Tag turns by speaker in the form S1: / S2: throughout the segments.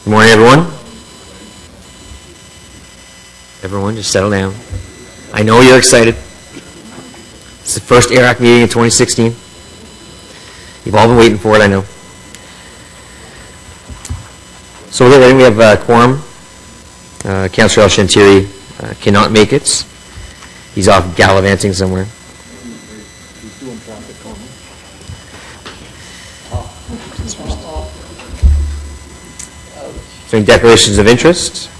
S1: Good morning, everyone. Everyone, just settle down. I know you're excited. It's the first AIRAC meeting in 2016. You've all been waiting for it, I know. So we're ready. We have a quorum. Councillor El Shantiri cannot make it. He's off gallivanting somewhere.
S2: He's doing traffic calming.
S1: So any declarations of interest?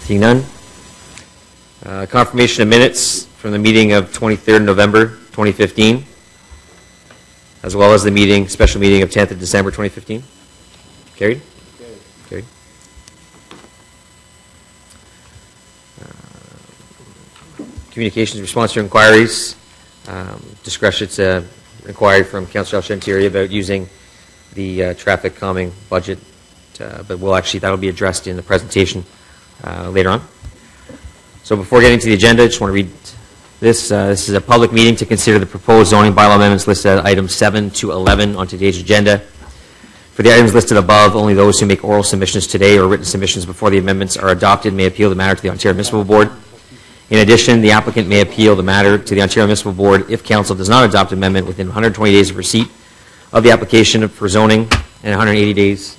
S1: Seeing none. Confirmation of minutes from the meeting of 23rd November 2015, as well as the special meeting of 10th of December 2015. Carried? Carried. Communications response to inquiries. Discretion's inquiry from Councillor El Shantiri about using the traffic calming budget, but that'll be addressed in the presentation later on. So before getting to the agenda, I just want to read this. This is a public meeting to consider the proposed zoning bylaw amendments listed at items 7 to 11 on today's agenda. For the items listed above, only those who make oral submissions today or written submissions before the amendments are adopted may appeal the matter to the Ontario Municipal Board. In addition, the applicant may appeal the matter to the Ontario Municipal Board if Council does not adopt an amendment within 120 days of receipt of the application for zoning and 180 days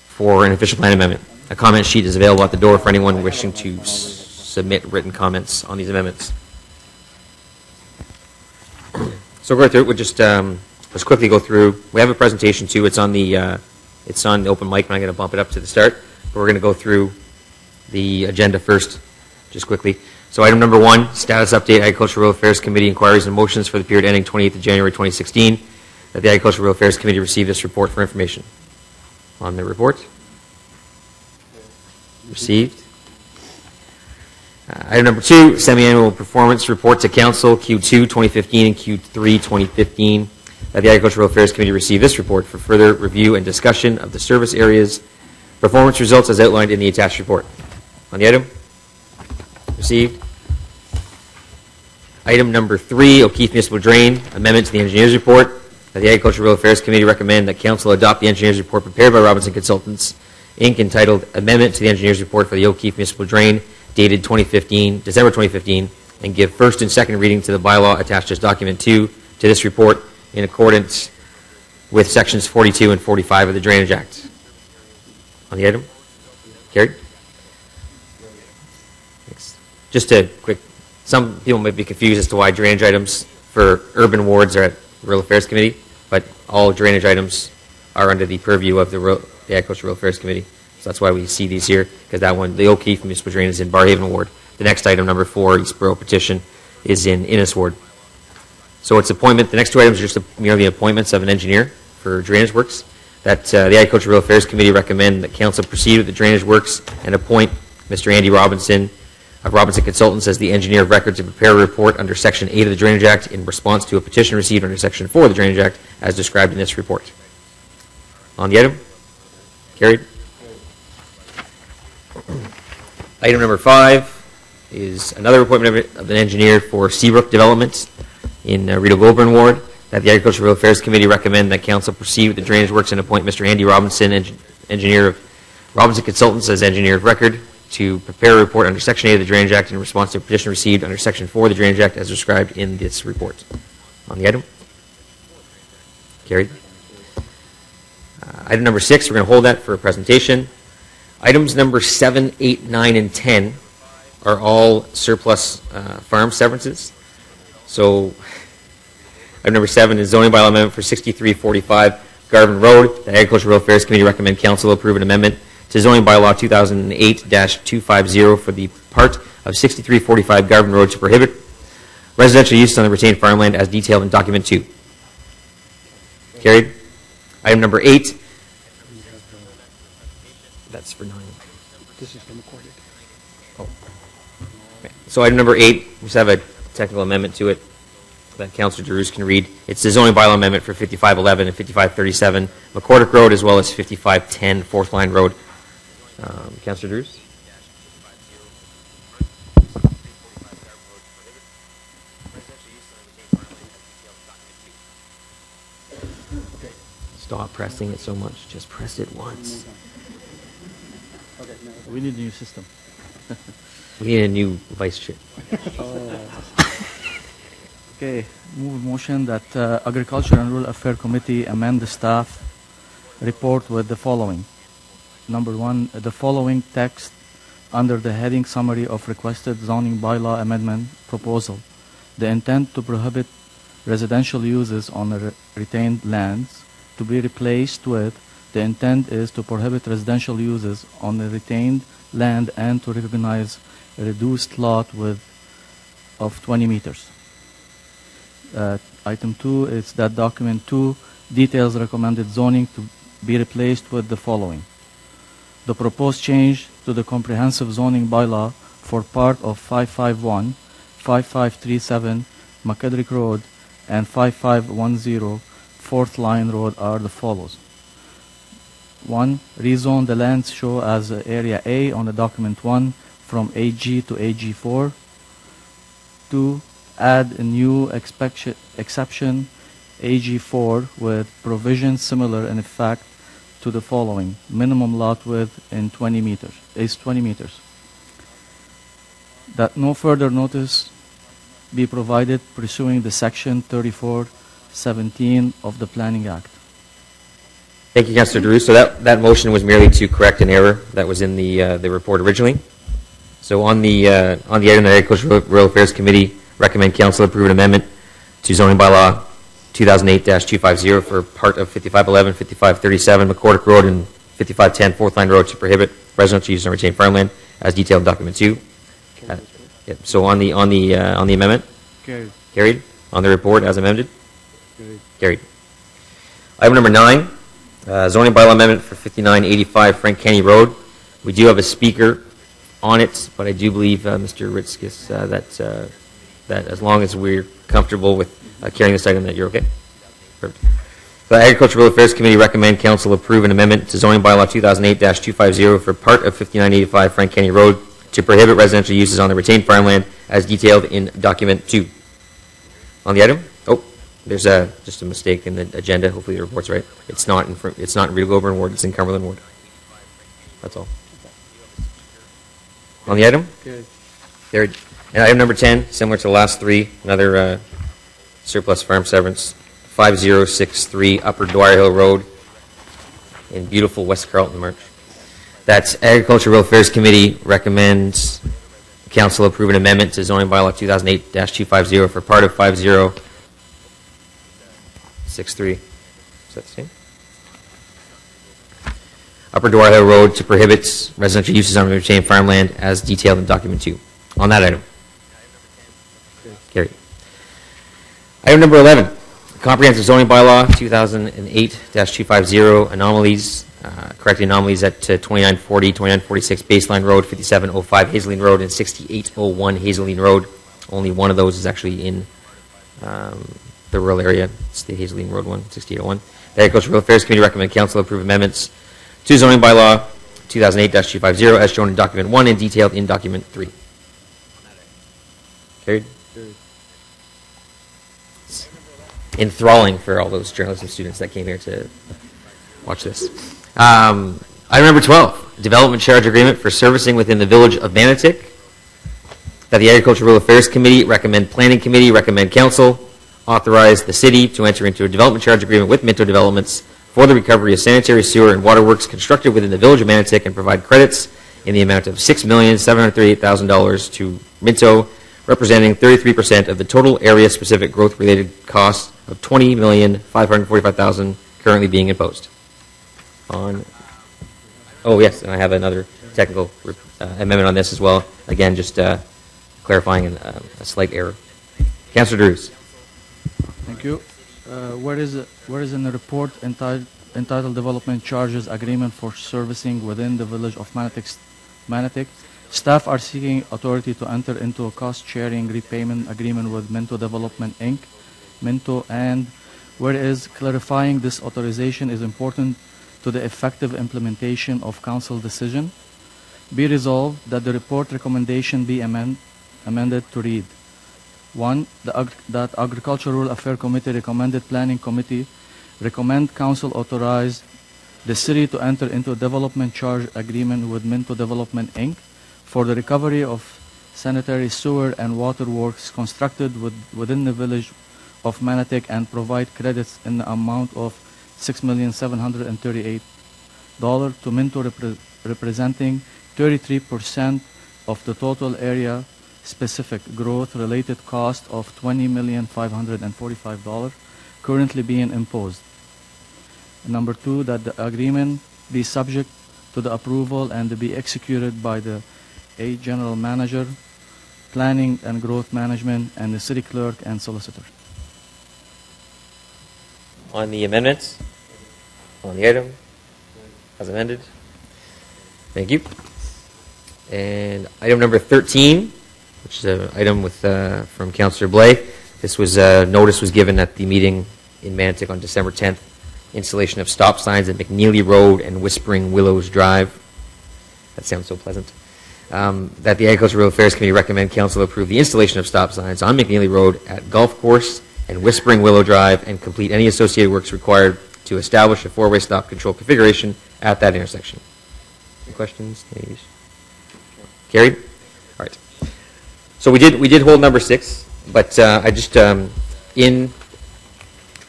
S1: for an official plan amendment. A comment sheet is available at the door for anyone wishing to submit written comments on these amendments. So we'll go through it. We'll just let's quickly go through. We have a presentation too. It's on the open mic, and I'm going to bump it up to the start. But we're going to go through the agenda first, just quickly. So item number 1, status update, Agricultural Rural Affairs Committee inquiries and motions for the period ending 28th of January 2016. That the Agricultural Rural Affairs Committee received this report for information. On the report. Received. Item number 2, semi-annual performance report to Council, Q2 2015 and Q3 2015. That the Agricultural Affairs Committee received this report for further review and discussion of the service areas performance results as outlined in the attached report. On the item. Received. Item number 3, O'Keefe Municipal Drain, amendment to the engineer's report. That the Agricultural Rural Affairs Committee recommend that Council adopt the engineer's report prepared by Robinson Consultants, Inc., entitled Amendment to the Engineer's Report for the O'Keefe Municipal Drain, dated December 2015, and give first and second reading to the bylaw attached as document 2 to this report in accordance with sections 42 and 45 of the Drainage Act. On the item? Carried? Thanks. Just a quick, some people might be confused as to why drainage items for urban wards are at Rural Affairs Committee, but all drainage items are under the purview of the Agricultural Rural Affairs Committee. So that's why we see these here, because that one, the O'Keefe Municipal Drain, is in Barhaven Ward. The next item, number 4, Eastboro petition, is in Innis Ward. So it's appointment. The next 2 items are just merely appointments of an engineer for drainage works. That the Agricultural Rural Affairs Committee recommend that Council proceed with the drainage works and appoint Mr. Andy Robinson of Robinson Consultants as the engineer of record to prepare a report under Section 8 of the Drainage Act in response to a petition received under Section 4 of the Drainage Act as described in this report. On the item? Carried. Item number 5 is another appointment of an engineer for Seabrook Development in Rito Goulburn Ward. That the Agricultural Rural Affairs Committee recommend that Council proceed with the drainage works and appoint Mr. Andy Robinson, engineer of Robinson Consultants, as engineer of record to prepare a report under Section 8 of the Drainage Act in response to a petition received under Section 4 of the Drainage Act as described in this report. On the item? Carried. Item number 6, we're going to hold that for a presentation. Items number 7, 8, 9, and 10 are all surplus farm severances. So item number 7 is zoning bylaw amendment for 6345 Garvin Road. The Agricultural Rural Affairs Committee recommend Council approve an amendment to zoning bylaw 2008-250 for the part of 6345 Garvin Road to prohibit residential use on the retained farmland as detailed in document 2. Carried. Item number 8. That's for 9.
S2: This is recorded.
S1: Oh. Okay. So item number 8, we just have a technical amendment to it that Councillor Giroux can read. It's the zoning bylaw amendment for 5511 and 5537 McCordick Road, as well as 5510 Fourth Line Road. Councillor Giroux? stop pressing it so much. Just press it once.
S2: Okay, now.
S3: We need a new system.
S1: We need a new vice chair.
S3: Okay, move motion that Agriculture and Rural Affairs Committee amend the staff report with the following. Number one, the following text under the heading summary of requested zoning bylaw amendment proposal. The intent to prohibit residential uses on the retained lands to be replaced with the intent is to prohibit residential uses on the retained land and to recognize a reduced lot width of 20 meters. Item 2 is that document 2 details recommended zoning to be replaced with the following. The proposed change to the comprehensive zoning bylaw for part of 551, 5537 McKedrick Road and 5510 Fourth Line Road are the follows. 1. Rezone the lands show as Area A on the document 1 from AG to AG4. 2. Add a new exception AG4 with provisions similar in effect to the following. Minimum lot width in 20 meters is 20 meters. That no further notice be provided pursuing the section 3417 of the Planning Act.
S1: Thank you, Councillor Drew. So that motion was merely to correct an error that was in the report originally. So on the item, the Agricultural Rural Affairs Committee recommend Council approve an amendment to zoning bylaw 2008-250 for part of 5511, 5537 McCordick Road and 5510 Fourth Line Road to prohibit residential use on retained farmland as detailed in document 2. So on the amendment, carried. On the report as amended, carried. Item number 9, zoning bylaw amendment for 5985 Frank Kenny Road. We do have a speaker on it, but I do believe, Mr. Ritzkis, that as long as we're comfortable with carrying this item, that you're okay. Perfect. The Agricultural Affairs Committee recommend Council approve an amendment to zoning bylaw 2008-250 for part of 5985 Frank Kenny Road to prohibit residential uses on the retained farmland as detailed in document 2. On the item? Oh, there's just a mistake in the agenda. Hopefully the report's right. It's not in Rita Goulburn Ward. It's in Cumberland Ward. That's all. On the item? Carried. And item number 10, similar to the last three, another surplus farm severance, 5063 Upper Dwyer Hill Road in beautiful West Carleton, March. That's Agricultural Rural Affairs Committee recommends Council approve an amendment to zoning bylaw 2008-250 for part of 5063. Is that the same? Upper Dwyer Hill Road to prohibit residential uses on retained farmland as detailed in document 2. On that item. Carried. Item number 11, comprehensive zoning bylaw 2008-250 anomalies, correcting anomalies at 2940, 2946 Baseline Road, 5705 Hazeline Road, and 6801 Hazeline Road. Only one of those is actually in the rural area. It's the Hazeline Road one, 6801. The Agricultural Affairs Committee recommend Council approve amendments to zoning bylaw 2008-250 as shown in document 1 and detailed in document 3. Carried? It's enthralling for all those journalism students that came here to watch this. Item number 12, development charge agreement for servicing within the village of Manotick. That the Agricultural Rural Affairs Committee recommend Planning Committee, recommend Council, authorize the city to enter into a development charge agreement with Minto Developments for the recovery of sanitary sewer and waterworks constructed within the village of Manotick and provide credits in the amount of $6,738,000 to Minto, representing 33% of the total area-specific growth-related costs of $20,545,000 currently being imposed. Oh, yes, and I have another technical amendment on this as well. Again, just clarifying a slight error. Councillor Drews.
S3: Thank you. Where is in the report entitled Development Charges Agreement for Servicing within the Village of Manotick? Staff are seeking authority to enter into a cost-sharing repayment agreement with Minto Development, Inc., Minto, and whereas clarifying this authorization is important to the effective implementation of council decision, be resolved that the report recommendation be amended to read. 1. That Agricultural Rural Affairs Committee recommended Planning Committee recommend council authorize the city to enter into a development charge agreement with Minto Development Inc. for the recovery of sanitary sewer and water works constructed within the village of Manatic and provide credits in the amount of $6,738 to Minto representing 33% of the total area specific growth related cost of $20,545 currently being imposed. Number 2, that the agreement be subject to the approval and to be executed by the general manager, planning and growth management, and the city clerk and solicitor.
S1: On the amendments? On the item? As amended? Thank you. And item number 13, which is an item with from Councillor Blais. This was notice was given at the meeting in Manatic on December 10th. Installation of stop signs at McNeely Road and Whispering Willows Drive. That sounds so pleasant. That the Agricultural Affairs Committee recommend Council approve the installation of stop signs on McNeely Road at Golf Course and Whispering Willow Drive and complete any associated works required to establish a four-way stop control configuration at that intersection. Any questions? Any? Carried? All right. So we did hold number 6, but I just in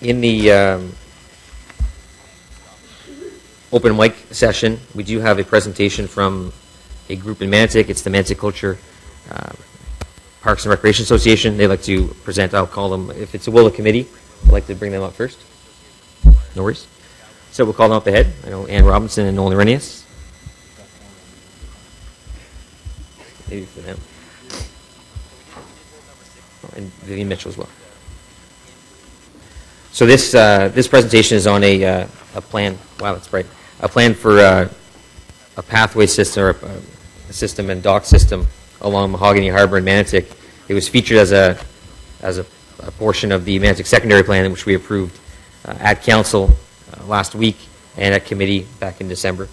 S1: the open mic session, we do have a presentation from a group in Manatic. It's the Manatic Culture Parks and Recreation Association. They'd like to present. I'll call them, if it's a will of committee, I'd like to bring them up first. No worries. So we'll call them up ahead. I know Ann Robinson and Nolan Renius. Maybe for them. Oh, and Vivian Mitchell as well. So this presentation is on a plan. Wow, that's bright. A plan for a pathway system, or a system and dock system along Mahogany Harbor in Manatic. It was featured as a portion of the Manatic Secondary Plan, which we approved at Council last week and at Committee back in December.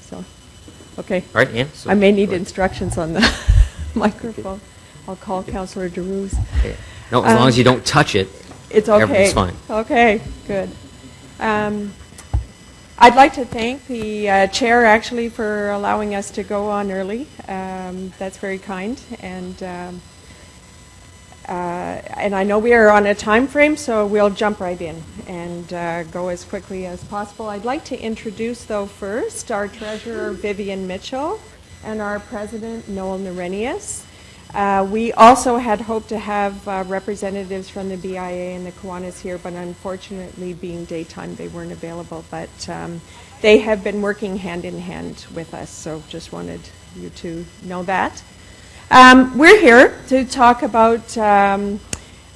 S4: So, okay.
S1: All right, Ann. So
S4: I may need instructions on the microphone. I'll call Councillor DeRuse.
S1: Okay. No, as long as you don't touch it,
S4: it's okay.
S1: Everything's fine.
S4: Okay, good. I'd like to thank the chair actually for allowing us to go on early. That's very kind, and I know we are on a time frame, so we'll jump right in and go as quickly as possible. I'd like to introduce, though, first our treasurer Vivian Mitchell and our president Noel Narenius. We also had hoped to have representatives from the BIA and the Kiwanis here, but unfortunately, being daytime, they weren't available. But they have been working hand in hand with us, so just wanted you to know that. We're here to talk about a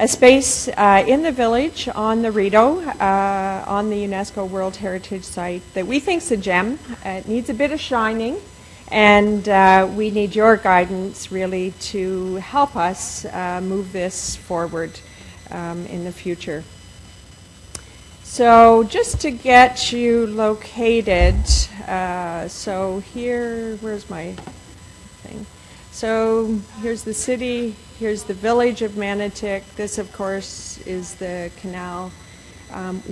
S4: space in the village on the Rideau, on the UNESCO World Heritage Site that we think is a gem. It needs a bit of shining. And we need your guidance, really, to help us move this forward in the future. So just to get you located, so here, where's my thing? So here's the city, here's the village of Manatic. This, of course, is the canal.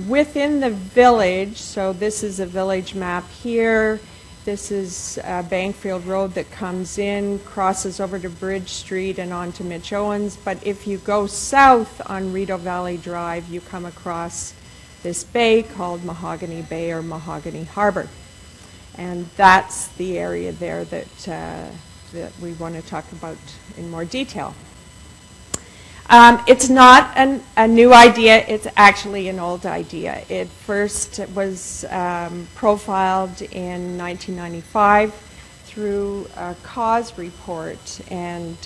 S4: Within the village, so this is a village map here. This is Bankfield Road that comes in, crosses over to Bridge Street and on to Mitch Owens. But if you go south on Rideau Valley Drive, you come across this bay called Mahogany Bay or Mahogany Harbor. And that's the area there that, that we want to talk about in more detail. It's not a new idea, it's actually an old idea. It first was profiled in 1995 through a cause report, and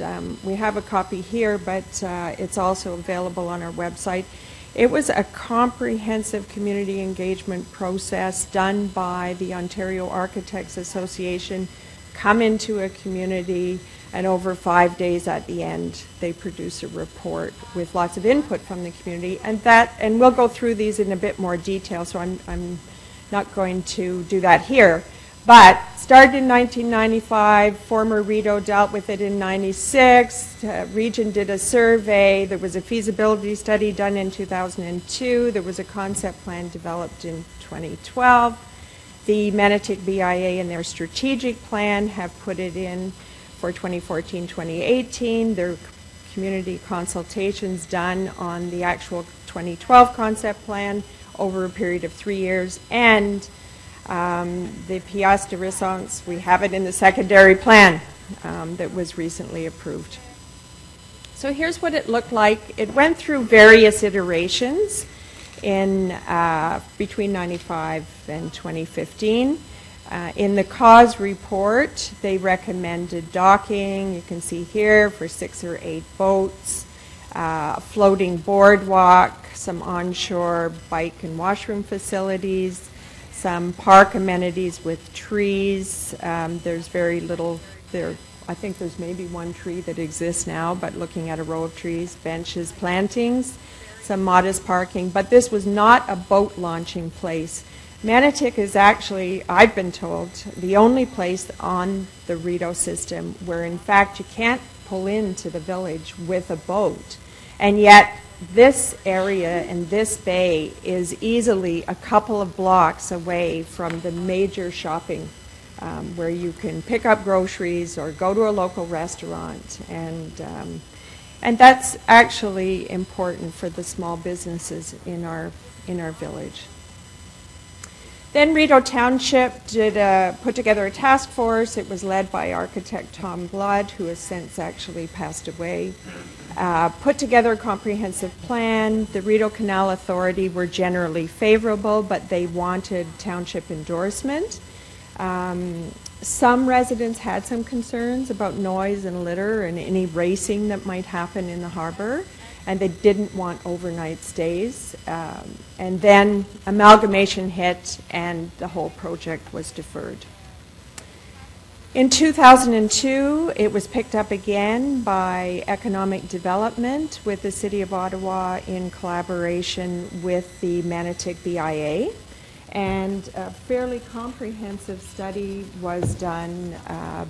S4: we have a copy here, but it's also available on our website. It was a comprehensive community engagement process done by the Ontario Architects Association, come into a community, and over 5 days at the end, they produce a report with lots of input from the community. And we'll go through these in a bit more detail, so I'm not going to do that here. But started in 1995, former Rideau dealt with it in 96, Region did a survey, there was a feasibility study done in 2002, there was a concept plan developed in 2012. The Manotick BIA in their strategic plan have put it in for 2014-2018. There are community consultations done on the actual 2012 concept plan over a period of 3 years, and the pièce de résistance, we have it in the secondary plan that was recently approved. So here's what it looked like. It went through various iterations in between 95 and 2015. In the cause report, they recommended docking, you can see here, for 6 or 8 boats, a floating boardwalk, some onshore bike and washroom facilities, some park amenities with trees. There's very little there. I think there's maybe one tree that exists now, but looking at a row of trees, benches, plantings, some modest parking. But this was not a boat launching place. Manotick is actually, I've been told, the only place on the Rideau system where in fact you can't pull into the village with a boat. And yet this area and this bay is easily a couple of blocks away from the major shopping where you can pick up groceries or go to a local restaurant, and that's actually important for the small businesses in our village. Then Rideau Township put together a task force. It was led by architect Tom Blood, who has since actually passed away. Put together a comprehensive plan. The Rideau Canal Authority were generally favorable, but they wanted township endorsement. Some residents had some concerns about noise and litter and any racing that might happen in the harbor, and they didn't want overnight stays. And then amalgamation hit, and the whole project was deferred. In 2002, it was picked up again by Economic Development with the City of Ottawa in collaboration with the Manotick BIA. And a fairly comprehensive study was done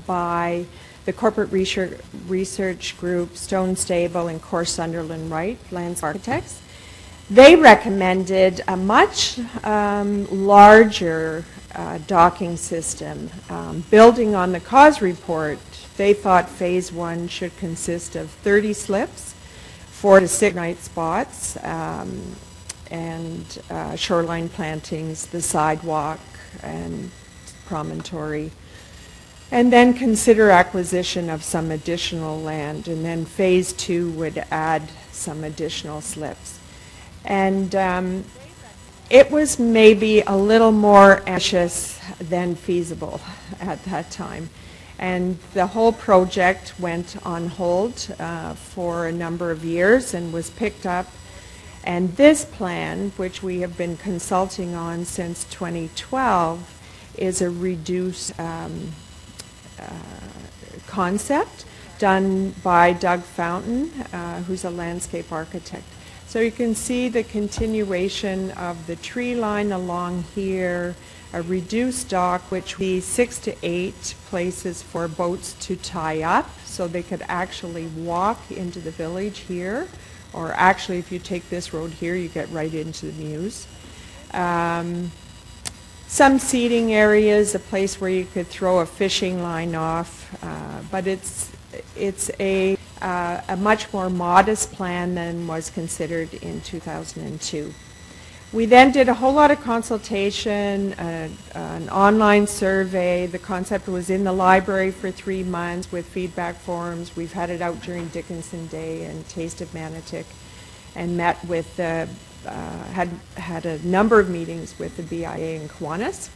S4: by the corporate research group Stone Stable and Core Sunderland Wright, landscape architects. They recommended a much larger docking system. Building on the cause report, they thought phase 1 should consist of 30 slips, 4 to 6 night spots, and shoreline plantings, the sidewalk and promontory, and then consider acquisition of some additional land, and then phase 2 would add some additional slips. And it was maybe a little more ambitious than feasible at that time. And the whole project went on hold for a number of years and was picked up. And this plan, which we have been consulting on since 2012, is a reduced concept done by Doug Fountain, who's a landscape architect. So you can see the continuation of the tree line along here, a reduced dock, which would be 6 to 8 places for boats to tie up, so they could actually walk into the village here, or actually if you take this road here, you get right into the Mews. Some seating areas, a place where you could throw a fishing line off, but it's a much more modest plan than was considered in 2002. We then did a whole lot of consultation, an online survey. The concept was in the library for 3 months with feedback forms. We've had it out during Dickinson Day and Taste of Manotick, and met with had a number of meetings with the BIA in Kiwanis.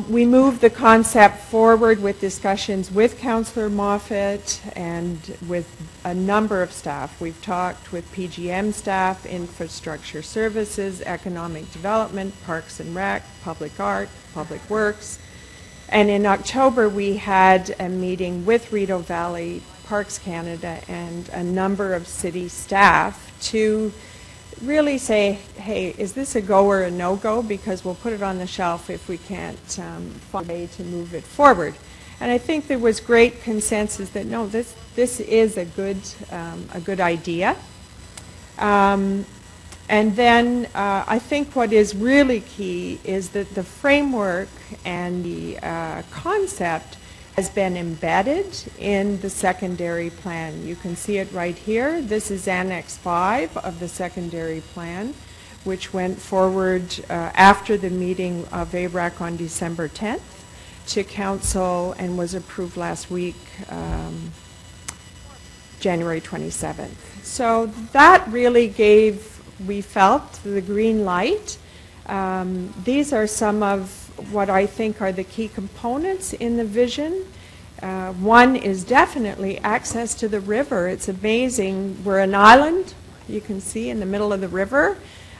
S4: We moved the concept forward with discussions with Councillor Moffat and with a number of staff. We've talked with PGM staff, Infrastructure Services, Economic Development, Parks and Rec, Public Art, Public Works. And in October, we had a meeting with Rideau Valley, Parks Canada, and a number of city staff to really say, hey, is this a go or a no-go? Because we'll put it on the shelf if we can't find a way to move it forward. And I think there was great consensus that no, this is a good idea. And then I think what is really key is that the framework and the concept has been embedded in the secondary plan. You can see it right here. This is Annex 5 of the secondary plan, which went forward after the meeting of ARAC on December 10th to Council and was approved last week, January 27th. So that really gave, we felt, the green light. These are some of what I think are the key components in the vision. One is definitely access to the river. It's amazing. We're an island, you can see, in the middle of the river,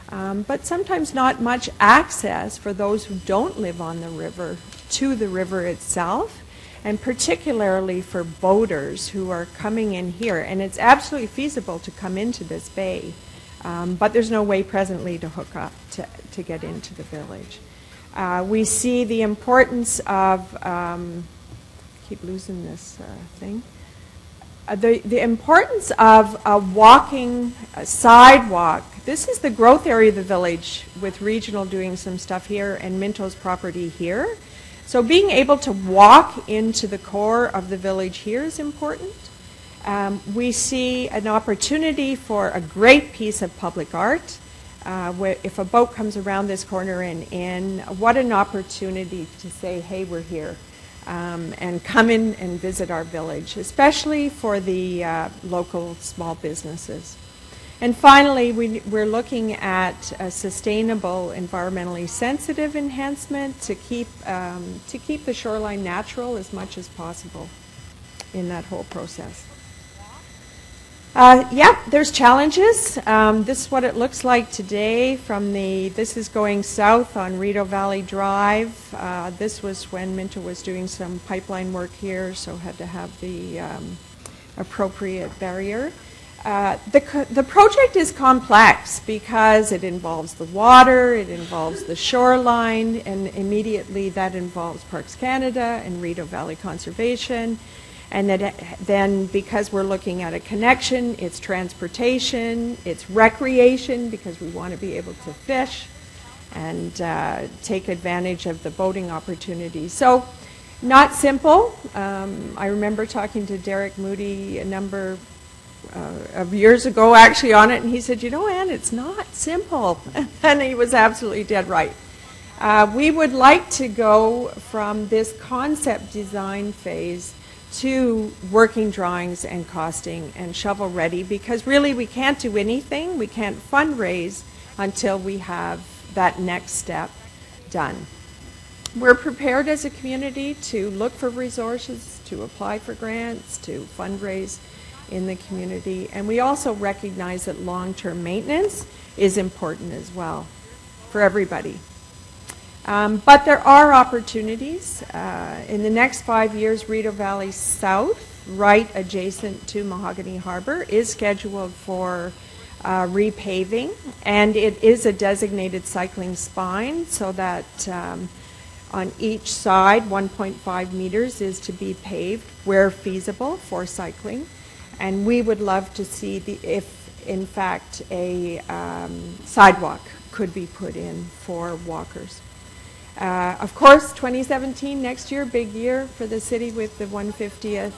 S4: but sometimes not much access for those who don't live on the river to the river itself, and particularly for boaters who are coming in here. And it's absolutely feasible to come into this bay, but there's no way presently to hook up to get into the village. We see the importance of, keep losing this thing, the importance of a walking sidewalk. This is the growth area of the village, with Regional doing some stuff here and Minto's property here. So being able to walk into the core of the village here is important. We see an opportunity for a great piece of public art. Where if a boat comes around this corner and in, what an opportunity to say, hey, we're here, and come in and visit our village, especially for the local small businesses. And finally, we're looking at a sustainable, environmentally sensitive enhancement to keep the shoreline natural as much as possible in that whole process. Yeah, there's challenges. This is what it looks like today from this is going south on Rideau Valley Drive. This was when Minto was doing some pipeline work here, so had to have the appropriate barrier. The project is complex because it involves the water, it involves the shoreline, and immediately that involves Parks Canada and Rideau Valley Conservation. And then because we're looking at a connection, it's transportation, it's recreation, because we want to be able to fish and take advantage of the boating opportunities. So not simple. I remember talking to Derek Moody a number of years ago actually on it, and he said, you know, Ann, it's not simple. And he was absolutely dead right. We would like to go from this concept design phase to working drawings and costing and shovel ready, because really we can't do anything, we can't fundraise until we have that next step done. We're prepared as a community to look for resources, to apply for grants, to fundraise in the community, and we also recognize that long-term maintenance is important as well for everybody. But there are opportunities. In the next 5 years, Rideau Valley South, right adjacent to Mahogany Harbor, is scheduled for repaving, and it is a designated cycling spine, so that on each side, 1.5 meters is to be paved where feasible for cycling. And we would love to see if, in fact, a sidewalk could be put in for walkers. Of course, 2017, next year, big year for the city with the 150th.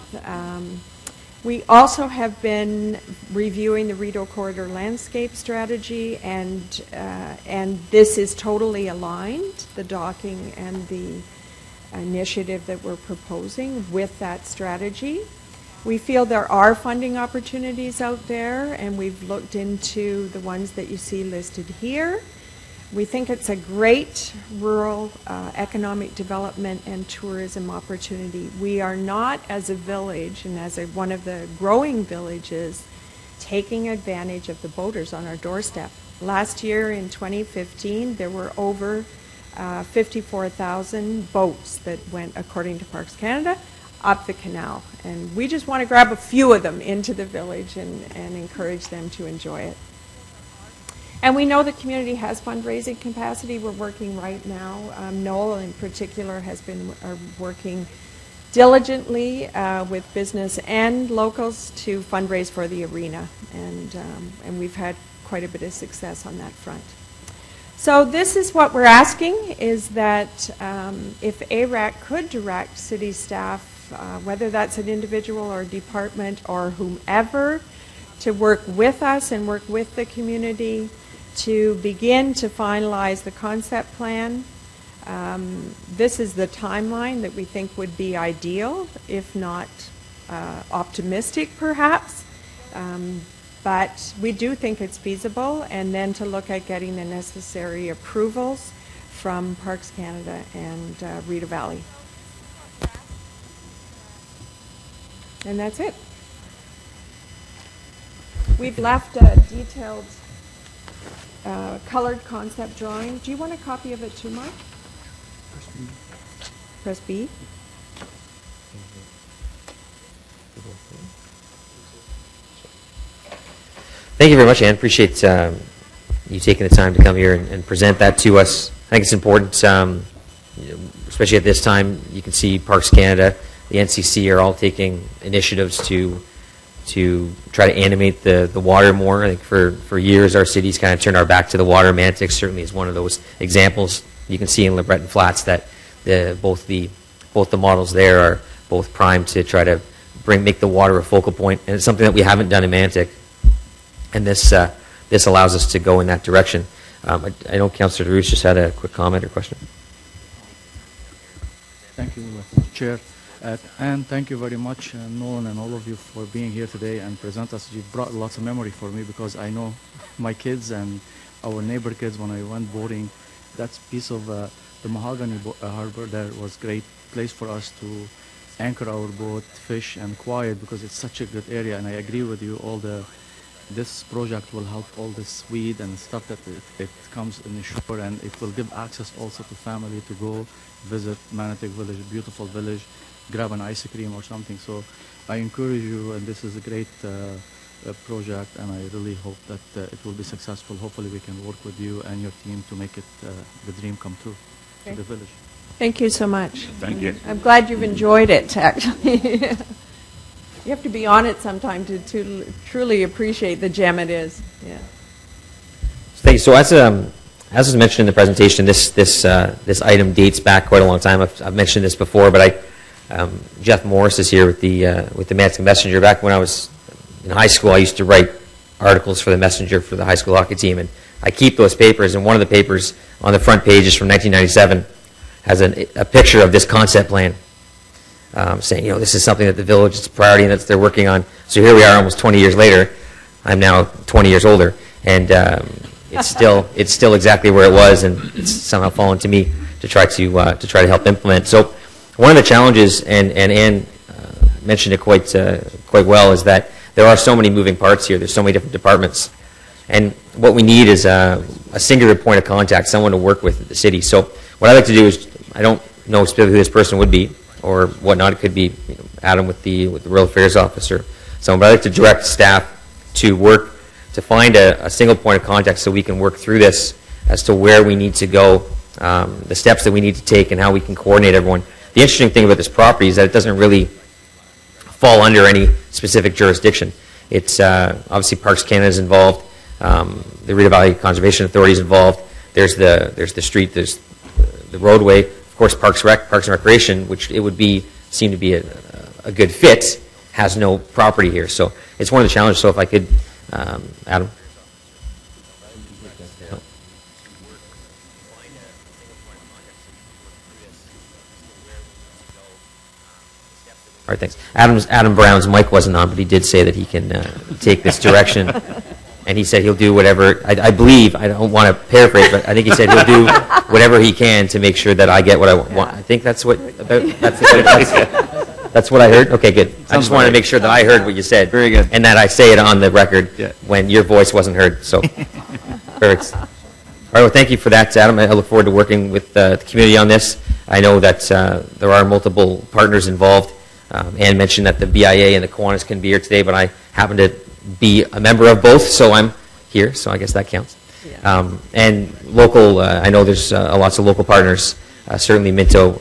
S4: We also have been reviewing the Rideau Corridor landscape strategy, and this is totally aligned, the docking and the initiative that we're proposing with that strategy. We feel there are funding opportunities out there, and we've looked into the ones that you see listed here. We think it's a great rural economic development and tourism opportunity. We are not, as a village and as one of the growing villages, taking advantage of the boaters on our doorstep. Last year in 2015, there were over 54,000 boats that went, according to Parks Canada, up the canal. And we just want to grab a few of them into the village and encourage them to enjoy it. And we know the community has fundraising capacity. We're working right now. Noel in particular has been working diligently with business and locals to fundraise for the arena. And we've had quite a bit of success on that front. So this is what we're asking, is that if ARAC could direct city staff, whether that's an individual or department or whomever, to work with us and work with the community to begin to finalize the concept plan. This is the timeline that we think would be ideal, if not optimistic perhaps. But we do think it's feasible, and then to look at getting the necessary approvals from Parks Canada and Rideau Valley. And that's it. We've left a detailed colored concept drawing. Do you want a copy of it too, Mark? Press B.
S1: Thank you very much, Ann. Appreciate you taking the time to come here and present that to us. I think it's important, especially at this time. You can see Parks Canada, the NCC are all taking initiatives to try to animate the water more. I think for years our city's kind of turned our back to the water. Mantix certainly is one of those examples. You can see in LeBreton Flats that both the models there are both primed to try to make the water a focal point, and it's something that we haven't done in Mantix. And this allows us to go in that direction. I know Councillor DeRoos just had a quick comment or question.
S3: Thank you, Chair. And thank you very much, Nolan and all of you, for being here today and present us. You've brought lots of memory for me, because I know my kids and our neighbor kids, when I went boating, that piece of the Mahogany Harbor there was a great place for us to anchor our boat, fish, and quiet, because it's such a good area. And I agree with you, this project will help all this weed and stuff that it comes in the shore, and it will give access also to family to go visit Manatic Village, a beautiful village, grab an ice cream or something. So I encourage you, and this is a great project, and I really hope that it will be successful. Hopefully we can work with you and your team to make it the dream come true to the village.
S4: Thank you so much.
S5: Thank you.
S4: I'm glad you've enjoyed it, actually. You have to be on it sometime to truly appreciate the gem it is. Yeah.
S1: Thank you. So as was mentioned in the presentation, this item dates back quite a long time. I've mentioned this before, but Jeff Morris is here with the Mantix Messenger. Back when I was in high school, I used to write articles for the Messenger for the high school hockey team, and I keep those papers. And one of the papers on the front page is from 1997, has a picture of this concept plan. Saying, this is something that the village is a priority and that they're working on. So here we are almost 20 years later. I'm now 20 years older, and it's still exactly where it was, and it's somehow fallen to me to try to help implement. So one of the challenges, and Ann mentioned it quite well, is that there are so many moving parts here. There's so many different departments, and what we need is a singular point of contact, someone to work with at the city. So what I like to do is, I don't know specifically who this person would be or whatnot. It could be Adam with the Rural Affairs Officer. So I'd like to direct staff to work to find a single point of contact so we can work through this as to where we need to go, the steps that we need to take, and how we can coordinate everyone. The interesting thing about this property is that it doesn't really fall under any specific jurisdiction. It's obviously Parks Canada is involved, the Rideau Valley Conservation Authority is involved. There's the street, there's the roadway. Of course, Parks and Recreation, which it would seem to be a good fit, has no property here. So it's one of the challenges. So if I could, Adam. All right, thanks. Adam Brown's mic wasn't on, but he did say that he can take this direction. And he said he'll do whatever, I believe, I don't want to paraphrase, but I think he said he'll do whatever he can to make sure that I get what I want. I think that's what I heard? Okay, good. I just wanted to make sure that I heard what you said.
S5: Very good.
S1: And that I say it on the record when your voice wasn't heard. So, perfect. All right, well, thank you for that, Adam. I look forward to working with the community on this. I know that there are multiple partners involved. Ann mentioned that the BIA and the Kiwanis can be here today, but I happen to be a member of both, so I'm here, so I guess that counts. And local, I know there's lots of local partners. Certainly Minto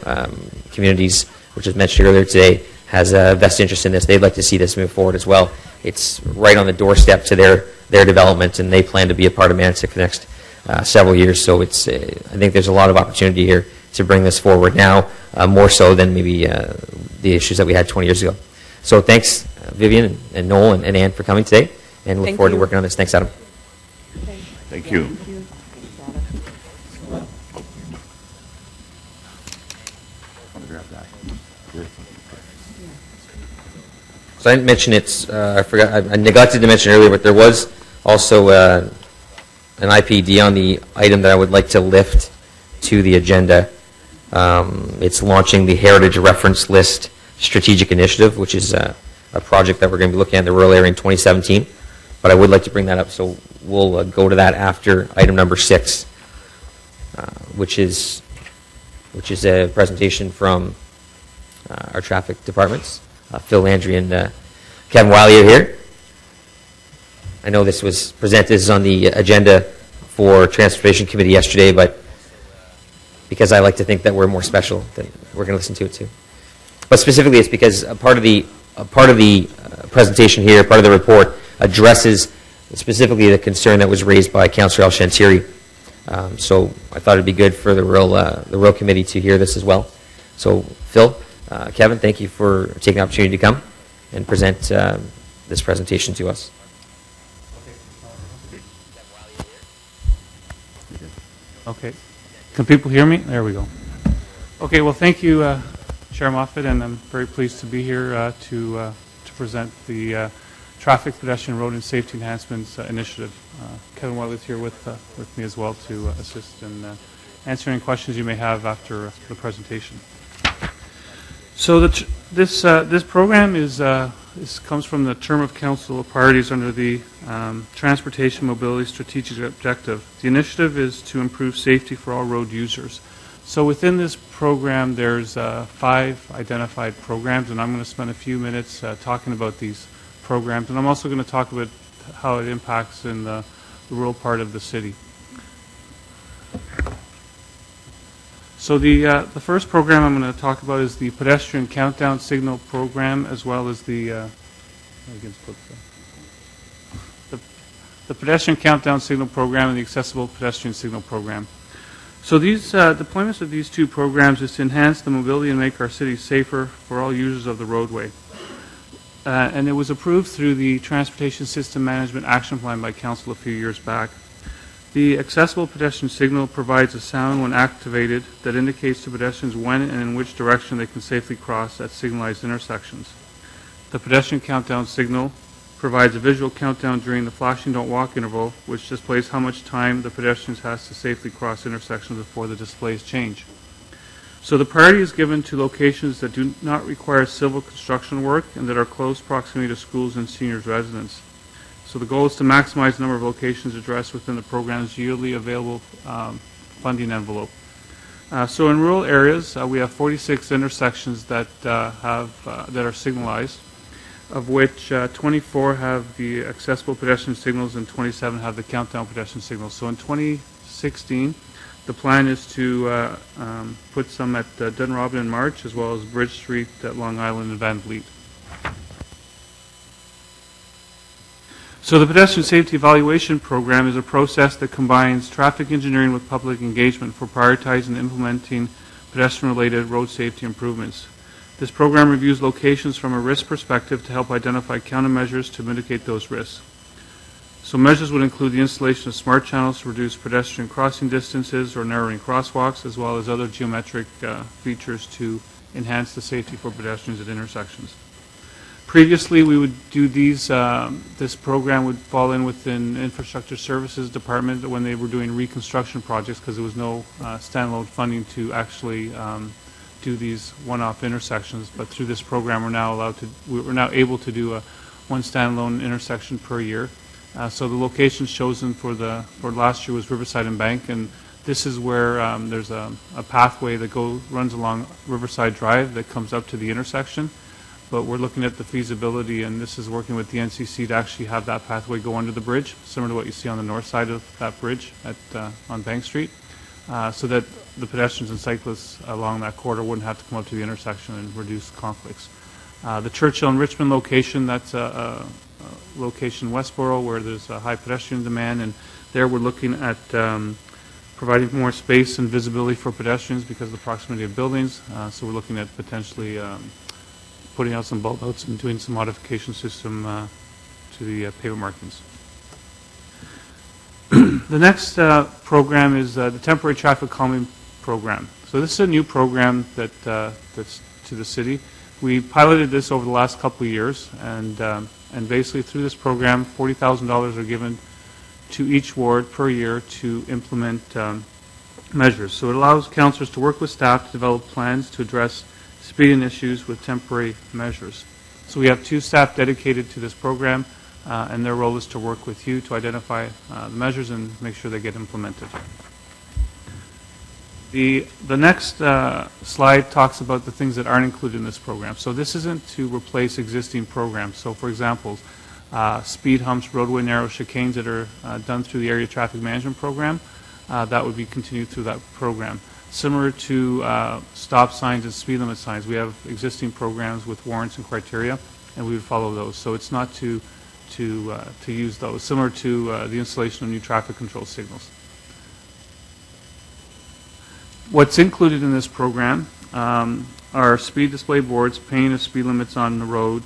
S1: Communities, which was mentioned earlier today, has a vested interest in this. They'd like to see this move forward as well. It's right on the doorstep to their development, and they plan to be a part of Manitouk for the next several years. So it's, I think there's a lot of opportunity here to bring this forward now, more so than maybe the issues that we had 20 years ago. So thanks, Vivian and Noel and Ann for coming today, and look forward to working on this. Thanks, Adam.
S5: Thank you.
S1: So I didn't mention it, I forgot, I neglected to mention earlier, but there was also an IPD on the item that I would like to lift to the agenda. It's launching the Heritage Reference List Strategic Initiative, which is a project that we're going to be looking at in the rural area in 2017. But I would like to bring that up, so we'll go to that after item number 6, which is a presentation from our traffic departments. Phil Landry and Kevin Wiley are here. I know this was presented, this is on the agenda for Transportation Committee yesterday, but because I like to think that we're more special, then we're going to listen to it too. But specifically, it's because a part of the presentation here, part of the report, addresses specifically the concern that was raised by Councillor El Shantiri. So I thought it'd be good for the rural committee to hear this as well. So Phil, Kevin, thank you for taking the opportunity to come and present this presentation to us.
S6: Okay. Can people hear me? There we go. Okay, well, thank you, Chair Moffat, and I'm very pleased to be here to present the Traffic, Pedestrian, Road, and Safety Enhancements Initiative. Kevin Wiley is here with me as well to assist in answering questions you may have after the presentation. So this program comes from the term of council of priorities under the Transportation Mobility Strategic Objective. The initiative is to improve safety for all road users. So within this program, there's 5 identified programs, and I'm going to spend a few minutes talking about these programs, and I'm also going to talk about how it impacts in the rural part of the city. So the first program I'm going to talk about is the Pedestrian Countdown Signal Program, as well as the Pedestrian Countdown Signal Program and the Accessible Pedestrian Signal Program. So these deployments of these 2 programs is to enhance the mobility and make our city safer for all users of the roadway. And it was approved through the Transportation System Management Action Plan by Council a few years back. The accessible pedestrian signal provides a sound when activated that indicates to pedestrians when and in which direction they can safely cross at signalized intersections. The pedestrian countdown signal provides a visual countdown during the flashing don't walk interval, which displays how much time the pedestrians has to safely cross intersections before the displays change. So the priority is given to locations that do not require civil construction work and that are close proximity to schools and seniors' residents. So the goal is to maximize the number of locations addressed within the program's yearly available funding envelope. So in rural areas, we have 46 intersections that are signalized, of which 24 have the accessible pedestrian signals and 27 have the countdown pedestrian signals. So in 2016, the plan is to put some at Dunrobin and March, as well as Bridge Street at Long Island and Van Vliet. So the Pedestrian Safety Evaluation Program is a process that combines traffic engineering with public engagement for prioritizing and implementing pedestrian-related road safety improvements. This program reviews locations from a risk perspective to help identify countermeasures to mitigate those risks. So measures would include the installation of smart channels to reduce pedestrian crossing distances or narrowing crosswalks, as well as other geometric features to enhance the safety for pedestrians at intersections. Previously, we would do these, this program would fall in within Infrastructure Services Department when they were doing reconstruction projects, because there was no standalone funding to actually do these one-off intersections. But through this program, we're now able to do one standalone intersection per year. So the locations chosen for last year was Riverside and Bank, and this is where there's a pathway that runs along Riverside Drive that comes up to the intersection. but we're looking at the feasibility, and this is working with the NCC to actually have that pathway go under the bridge, similar to what you see on the north side of that bridge on Bank Street, so that the pedestrians and cyclists along that corridor wouldn't have to come up to the intersection and reduce conflicts. The Churchill and Richmond location, that's a location in Westboro where there's a high pedestrian demand, and there we're looking at providing more space and visibility for pedestrians because of the proximity of buildings. So we're looking at potentially putting out some bulb outs and doing some modification system to the pavement markings. The next program is the temporary traffic calming program. So this is a new program that's to the city. We piloted this over the last couple of years, and basically through this program, $40,000 are given to each ward per year to implement measures. So it allows councillors to work with staff to develop plans to address speeding issues with temporary measures. So we have 2 staff dedicated to this program, and their role is to work with you to identify the measures and make sure they get implemented. The next slide talks about the things that aren't included in this program. So this isn't to replace existing programs. So for example, speed humps, roadway narrow chicanes that are done through the area traffic management program, that would be continued through that program. Similar to stop signs and speed limit signs, we have existing programs with warrants and criteria, and we would follow those. So it's not to use those. Similar to the installation of new traffic control signals. What's included in this program are speed display boards, painting of speed limits on the road,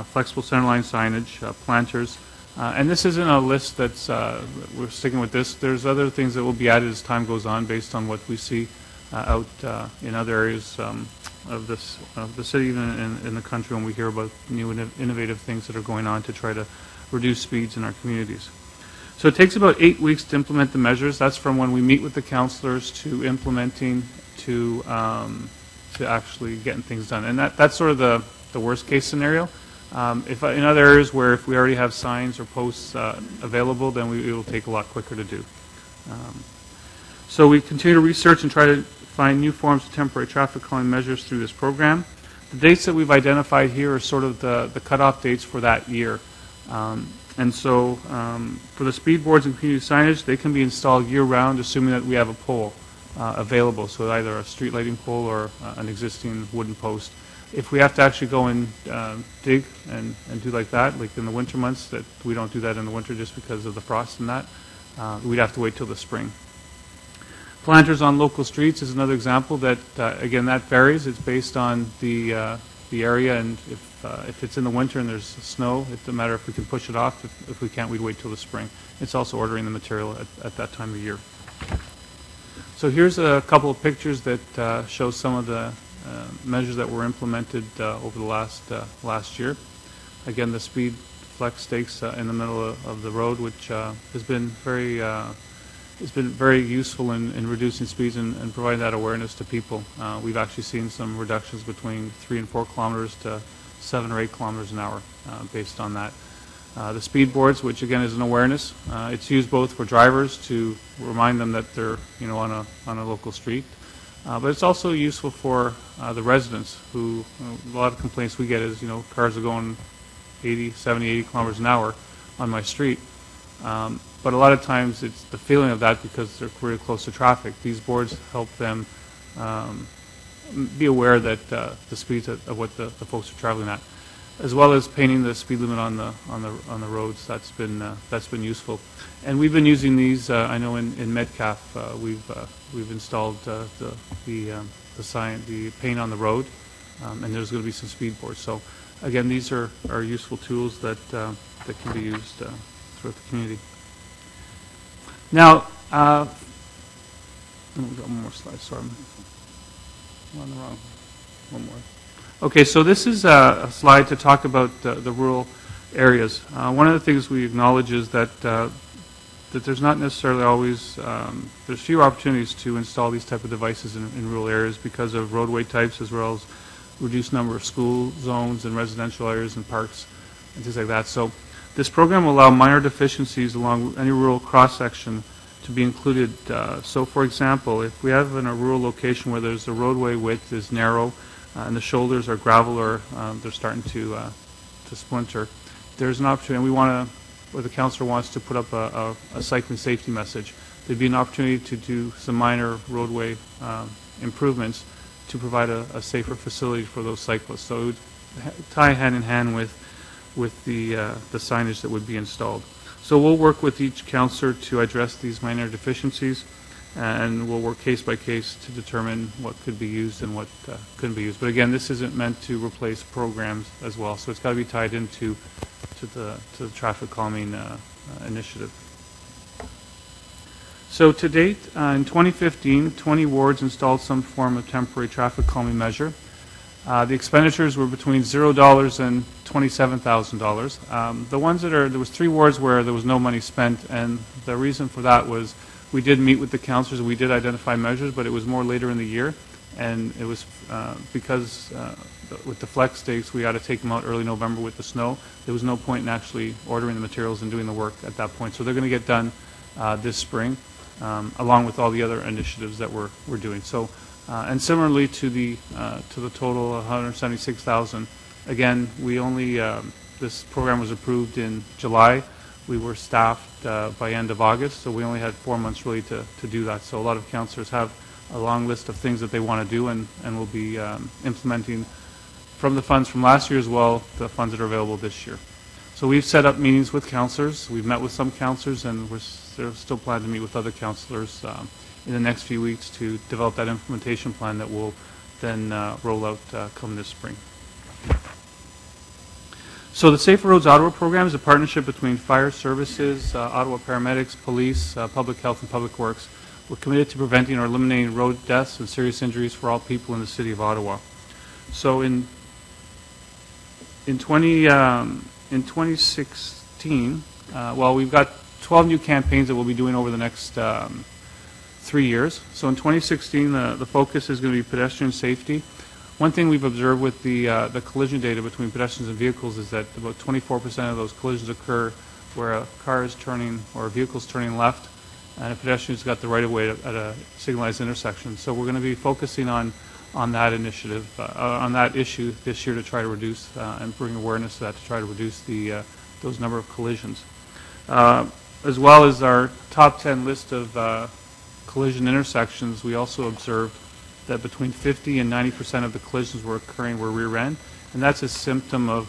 S6: flexible centerline signage, planters, and this isn't a list that's we're sticking with this. There's other things that will be added as time goes on based on what we see out in other areas of the city and in the country when we hear about new and innovative things that are going on to try to reduce speeds in our communities. So it takes about 8 weeks to implement the measures. That's from when we meet with the councillors to implementing to actually getting things done. And that's sort of the worst case scenario. If in other areas where if we already have signs or posts available, then it will take a lot quicker to do. So we continue to research and try to find new forms of temporary traffic calming measures through this program. The dates that we've identified here are sort of the cutoff dates for that year. And so for the speed boards and community signage, they can be installed year-round, assuming that we have a pole available, so either a street lighting pole or an existing wooden post. If we have to actually go and dig and do like that, like in the winter months, that we don't do that in the winter just because of the frost and that, we'd have to wait till the spring. Planters on local streets is another example that, again, that varies. It's based on the area, and if it's in the winter and there's snow, it doesn't matter if we can push it off. If we can't, we'd wait till the spring. It's also ordering the material at that time of year. So here's a couple of pictures that show some of the measures that were implemented over the last year. Again, the speed flex stakes in the middle of the road, which has been very useful in reducing speeds and providing that awareness to people. We've actually seen some reductions between 3 and 4 kilometers to 7 or 8 kilometers an hour based on that. The speed boards, which again is an awareness, it's used both for drivers to remind them that they're on a local street, but it's also useful for the residents who, a lot of complaints we get is, cars are going 70, 80 kilometers an hour on my street. But a lot of times it's the feeling of that because they're really close to traffic. These boards help them be aware that the speeds of what the folks are traveling at, as well as painting the speed limit on the roads. That's been useful, and we've been using these. I know in Metcalf we've installed the sign, the paint on the road, and there's going to be some speed boards. So again, these are useful tools that can be used throughout the community. Now, we've got one more slide. Sorry, I'm on the wrong. One more. Okay, so this is a slide to talk about the rural areas. One of the things we acknowledge is that there's not necessarily always there's fewer opportunities to install these type of devices in rural areas because of roadway types, as well as reduced number of school zones and residential areas and parks and things like that. So this program will allow minor deficiencies along any rural cross-section to be included. So for example, if we have in a rural location where there's the roadway width is narrow, and the shoulders are gravel or they're starting to splinter, there's an opportunity, and we want to, or the councillor wants to put up a cycling safety message. There'd be an opportunity to do some minor roadway improvements to provide a safer facility for those cyclists. So it would tie hand in hand with the signage that would be installed. So we'll work with each councillor to address these minor deficiencies, and we'll work case by case to determine what could be used and what couldn't be used. But again, this isn't meant to replace programs as well, so it's got to be tied into the traffic calming initiative. So to date, in 2015, 20 wards installed some form of temporary traffic calming measure. The expenditures were between $0 and $27,000. The ones that there was 3 wards where there was no money spent, and the reason for that was we did meet with the councillors, we did identify measures, but it was more later in the year, and it was because with the flex dates, we had to take them out early November with the snow. There was no point in actually ordering the materials and doing the work at that point. So they're going to get done this spring, along with all the other initiatives that we're doing. So, and similarly to the total 176,000. Again, we only this program was approved in July. We were staffed by end of August, so we only had 4 months really to do that. So a lot of councillors have a long list of things that they want to do, and will be implementing from the funds from last year as well, the funds that are available this year. So we've set up meetings with councillors. We've met with some councillors, and we're still planning to meet with other councillors in the next few weeks to develop that implementation plan that will then roll out come this spring. So the Safer Roads Ottawa program is a partnership between fire services, Ottawa paramedics, police, public health, and public works. We're committed to preventing or eliminating road deaths and serious injuries for all people in the city of Ottawa. So in 2016, well, we've got 12 new campaigns that we'll be doing over the next 3 years. So in 2016, the focus is going to be pedestrian safety. One thing we've observed with the collision data between pedestrians and vehicles is that about 24% of those collisions occur where a car is turning or a vehicle is turning left, and a pedestrian's got the right of way at a signalized intersection. So we're going to be focusing on that initiative, on that issue this year to try to reduce and bring awareness to that to try to reduce those number of collisions. As well as our top 10 list of collision intersections, we also observed that between 50 and 90% of the collisions were occurring were rear end, and that's a symptom of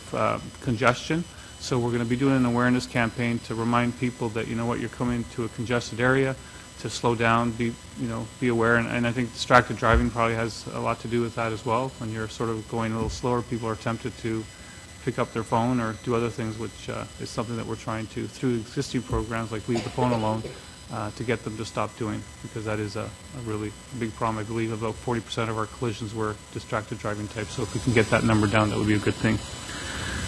S6: congestion. So we're going to be doing an awareness campaign to remind people that, you know what, you're coming to a congested area, to slow down, be aware, and I think distracted driving probably has a lot to do with that as well. When you're sort of going a little slower, people are tempted to pick up their phone or do other things, which is something that we're trying to, through existing programs like Leave the Phone Alone, to get them to stop doing, because that is a really big problem. I believe about 40% of our collisions were distracted driving type, so if we can get that number down, that would be a good thing.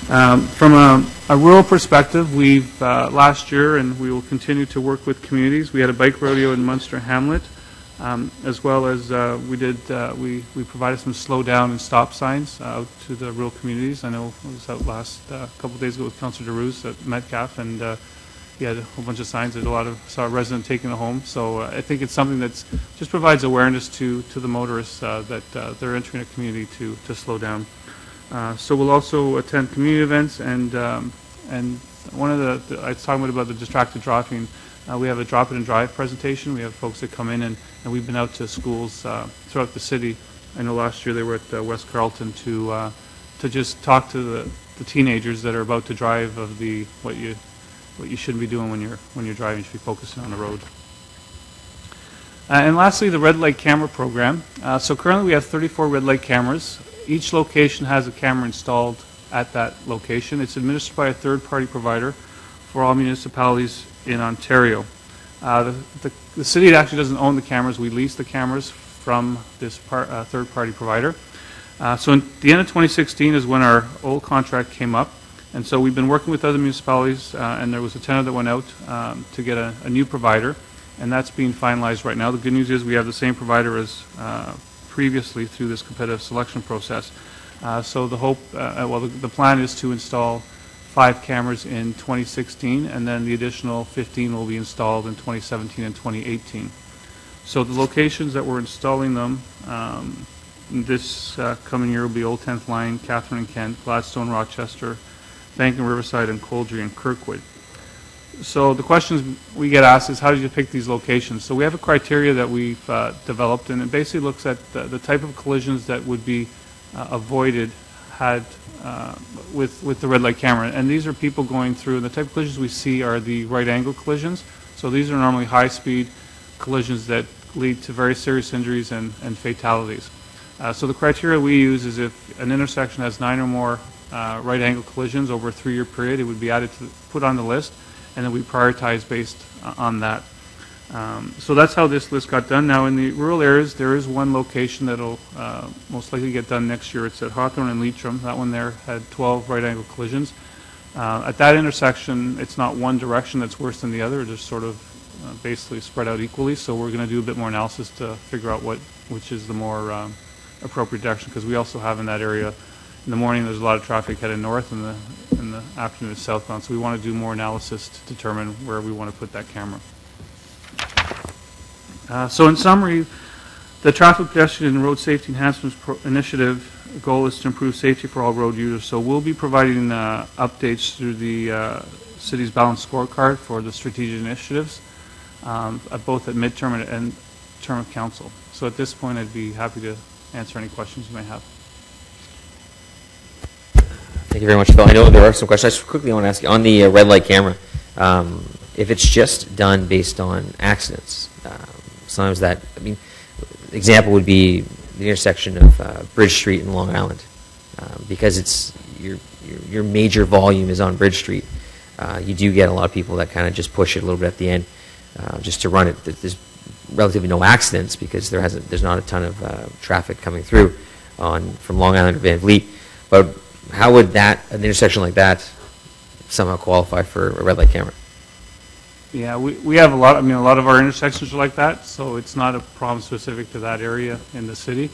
S6: From a rural perspective, we've last year, and we will continue to work with communities, we had a bike rodeo in Munster Hamlet, as well as we provided some slow down and stop signs out to the rural communities. I know I was out last couple of days ago with Councillor DeRuse at Metcalf, and he had a whole bunch of signs that saw a resident taking it home. So I think it's something that just provides awareness to the motorists that they're entering a community to slow down. So we'll also attend community events, and one of the I was talking about the distracted driving. We have a drop it and drive presentation. We have folks that come in, and we've been out to schools throughout the city. I know last year they were at West Carleton to just talk to the teenagers that are about to drive of what you shouldn't be doing when you're driving. You should be focusing on the road. And lastly, the red light camera program. So currently we have 34 red light cameras. Each location has a camera installed at that location. It's administered by a third-party provider for all municipalities in Ontario. The city actually doesn't own the cameras. We lease the cameras from this third-party provider. So in the end of 2016 is when our old contract came up. And so we've been working with other municipalities, and there was a tender that went out to get a new provider, and that's being finalized right now. The good news is we have the same provider as previously through this competitive selection process. So the hope, the plan is to install 5 cameras in 2016, and then the additional 15 will be installed in 2017 and 2018. So the locations that we're installing them, this coming year will be Old 10th Line, Catherine and Kent, Gladstone, Rochester, Bank and Riverside, and Coldry and Kirkwood. So the questions we get asked is, how did you pick these locations? So we have a criteria that we've developed, and it basically looks at the type of collisions that would be avoided had with the red light camera. And these are people going through, and the type of collisions we see are the right angle collisions. So these are normally high-speed collisions that lead to very serious injuries and fatalities. So the criteria we use is if an intersection has 9 or more right angle collisions over a 3-year period, it would be put on the list, and then we prioritize based on that. So that's how this list got done. Now in the rural areas, there is one location that'll most likely get done next year. It's at Hawthorne and Leitrim. That one there had 12 right angle collisions. At that intersection, it's not one direction that's worse than the other. They're just sort of basically spread out equally. So we're going to do a bit more analysis to figure out which is the more appropriate direction, because we also have in that area, in the morning there's a lot of traffic heading north, and in the afternoon it's southbound. So we want to do more analysis to determine where we want to put that camera. So in summary, the Traffic, Pedestrian, and Road Safety Enhancements Initiative goal is to improve safety for all road users. So we'll be providing updates through the city's balanced scorecard for the strategic initiatives, both at midterm and term of council. So at this point, I'd be happy to answer any questions you may have.
S1: Thank you very much, Phil. I know there are some questions. I just quickly want to ask you, on the red light camera, if it's just done based on accidents, sometimes that, I mean, example would be the intersection of Bridge Street and Long Island, because it's your major volume is on Bridge Street. You do get a lot of people that kind of just push it a little bit at the end, just to run it. There's relatively no accidents because there's not a ton of traffic coming through from Long Island to Van Vliet. But how would an intersection like that somehow qualify for a red light camera?
S6: Yeah, we have a lot of our intersections are like that, so it's not a problem specific to that area in the city.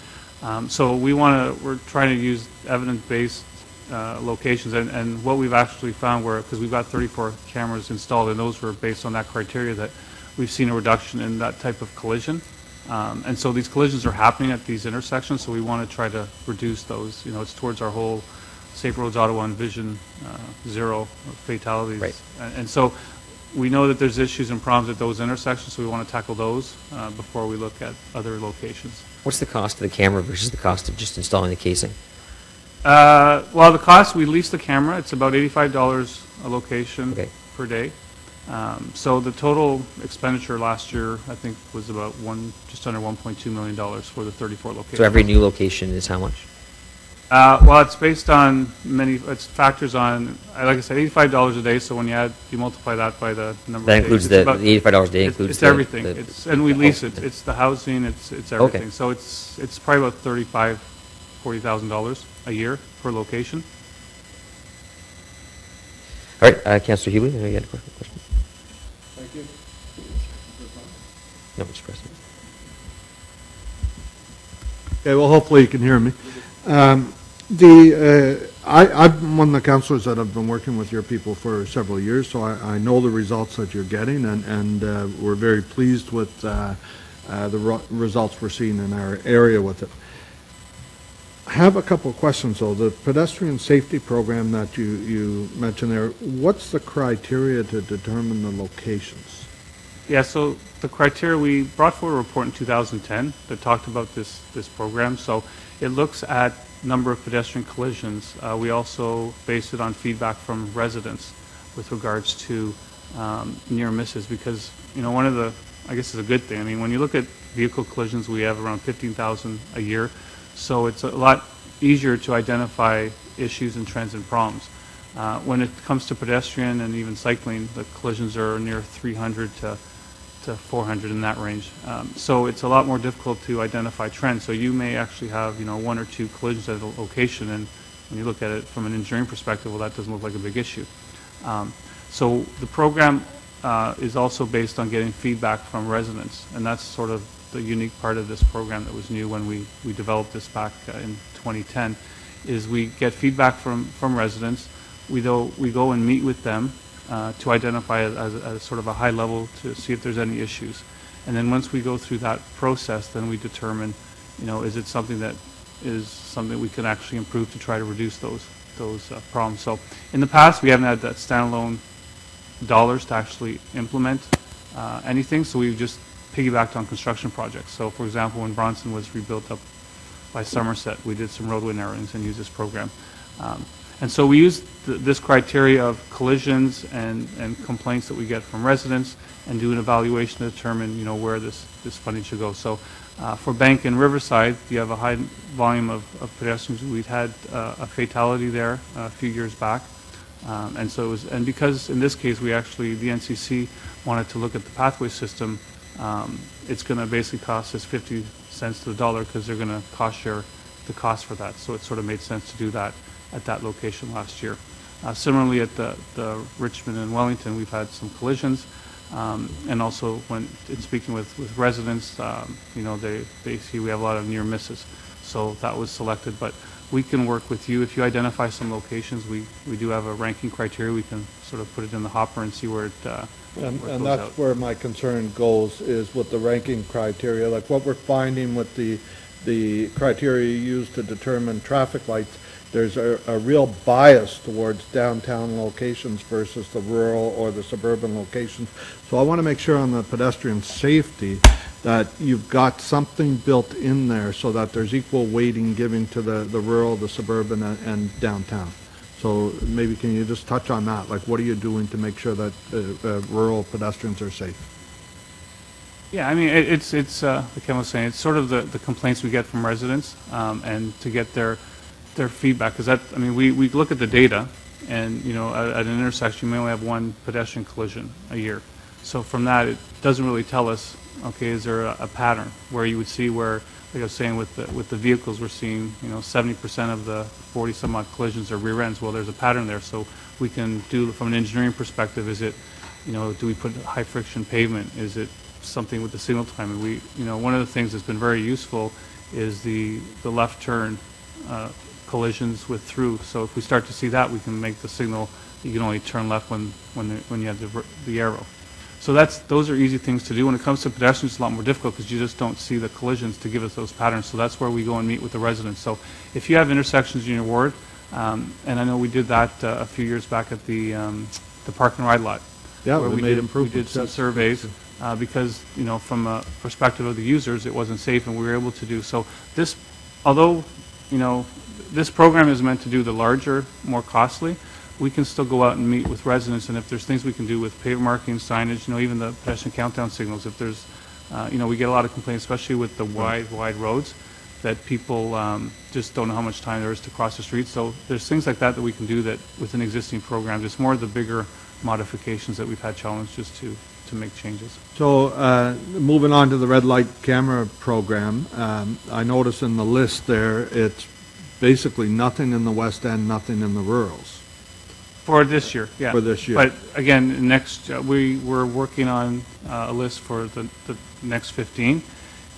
S6: So we're trying to use evidence-based locations, and what we've actually found, because we've got 34 cameras installed, and those were based on that criteria, that we've seen a reduction in that type of collision. And so these collisions are happening at these intersections, so we want to try to reduce those. It's towards our whole Safe Roads Ottawa and Vision Zero fatalities.
S1: Right.
S6: And so we know that there's issues and problems at those intersections, so we want to tackle those before we look at other locations.
S1: What's the cost of the camera versus the cost of just installing the casing?
S6: Well, the cost, we lease the camera. It's about $85 a location per day. So the total expenditure last year, I think, was about just under $1.2 million for the 34 locations.
S1: So every new location is how much?
S6: Well, it's based on it's factors on, like I said, $85 a day. So when you multiply that by the number
S1: that
S6: of
S1: includes
S6: days,
S1: the $85 a day includes
S6: it's everything. And we lease it. It's the housing. It's everything.
S1: Okay.
S6: So it's probably about $40,000 a year per location.
S1: All right, Councillor Hubie, you had a question?
S2: Thank you.
S1: No, Mr. President.
S7: Okay, well, hopefully you can hear me. I'm one of the councillors that have been working with your people for several years, so I know the results that you're getting, and we're very pleased with the results we're seeing in our area with it. I have a couple of questions, though. The pedestrian safety program that you mentioned there, what's the criteria to determine the locations?
S6: Yeah, so the criteria, we brought forward a report in 2010 that talked about this program. So it looks at number of pedestrian collisions. We also based it on feedback from residents with regards to near misses, because one of the, I guess, is a good thing. I mean, when you look at vehicle collisions, we have around 15,000 a year. So it's a lot easier to identify issues and trends and problems. When it comes to pedestrian and even cycling, the collisions are near 300 to 400 in that range. So it's a lot more difficult to identify trends. So you may actually have 1 or 2 collisions at a location, and when you look at it from an engineering perspective, well, that doesn't look like a big issue. So the program is also based on getting feedback from residents, and that's sort of the unique part of this program that was new when we developed this back in 2010, is we get feedback from residents. We go and meet with them to identify as sort of a high level to see if there's any issues. And then once we go through that process, then we determine, is it something that is something we can actually improve to try to reduce those problems. So in the past, we haven't had that standalone dollars to actually implement anything, so we've just piggybacked on construction projects. So for example, when Bronson was rebuilt up by Somerset, we did some roadway narrowings and used this program. And so we use this criteria of collisions and complaints that we get from residents and do an evaluation to determine, where this funding should go. So for Bank and Riverside, you have a high volume of pedestrians. We'd had a fatality there a few years back. And so it was, and because in this case, the NCC wanted to look at the pathway system, it's going to basically cost us 50 cents to the dollar because they're going to cost share the cost for that. So it sort of made sense to do that at that location last year. Similarly, at the Richmond and Wellington, we've had some collisions, and also when in speaking with residents, they see we have a lot of near misses. So that was selected, but we can work with you if you identify some locations. We do have a ranking criteria. We can sort of put it in the hopper and see where it
S7: And
S6: goes
S7: that's
S6: out.
S7: where my concern goes, is with the ranking criteria, like what we're finding with the criteria used to determine traffic lights. There's a real bias towards downtown locations versus the rural or the suburban locations. So I want to make sure on the pedestrian safety that you've got something built in there so that there's equal weighting given to the rural, the suburban, and downtown. So maybe can you just touch on that? Like, what are you doing to make sure that rural pedestrians are safe?
S6: Yeah, I mean, it's like Ken was saying, it's sort of the complaints we get from residents, and to get their feedback, because we look at the data, and at an intersection you may only have one pedestrian collision a year. So from that, it doesn't really tell us, okay, is there a pattern where you would see where, like I was saying, with the vehicles, we're seeing 70% of the 40 some odd collisions are rear ends. Well, there's a pattern there, so we can do from an engineering perspective. Is it, do we put high friction pavement? Is it something with the signal time? And we, one of the things that's been very useful is the left turn collisions with through. So if we start to see that, we can make the signal. You can only turn left when you have the arrow. So those are easy things to do. When it comes to pedestrians, it's a lot more difficult because you just don't see the collisions to give us those patterns. So that's where we go and meet with the residents. So if you have intersections in your ward, and I know we did that a few years back at the park and ride lot.
S7: Yeah,
S6: where
S7: we made
S6: we
S7: improvements.
S6: did some surveys because from a perspective of the users, it wasn't safe, and we were able to do so. This, although this program is meant to do the larger, more costly, we can still go out and meet with residents, and if there's things we can do with pavement marking, signage, even the pedestrian countdown signals, if there's, we get a lot of complaints, especially with the wide roads, that people just don't know how much time there is to cross the street. So there's things like that we can do that within existing programs. It's more the bigger modifications that we've had challenges to make changes.
S7: So moving on to the red light camera program, I notice in the list there, it's basically nothing in the West End, nothing in the rurals.
S6: For this year, yeah.
S7: For this year.
S6: But again, next we're working on a list for the next 15,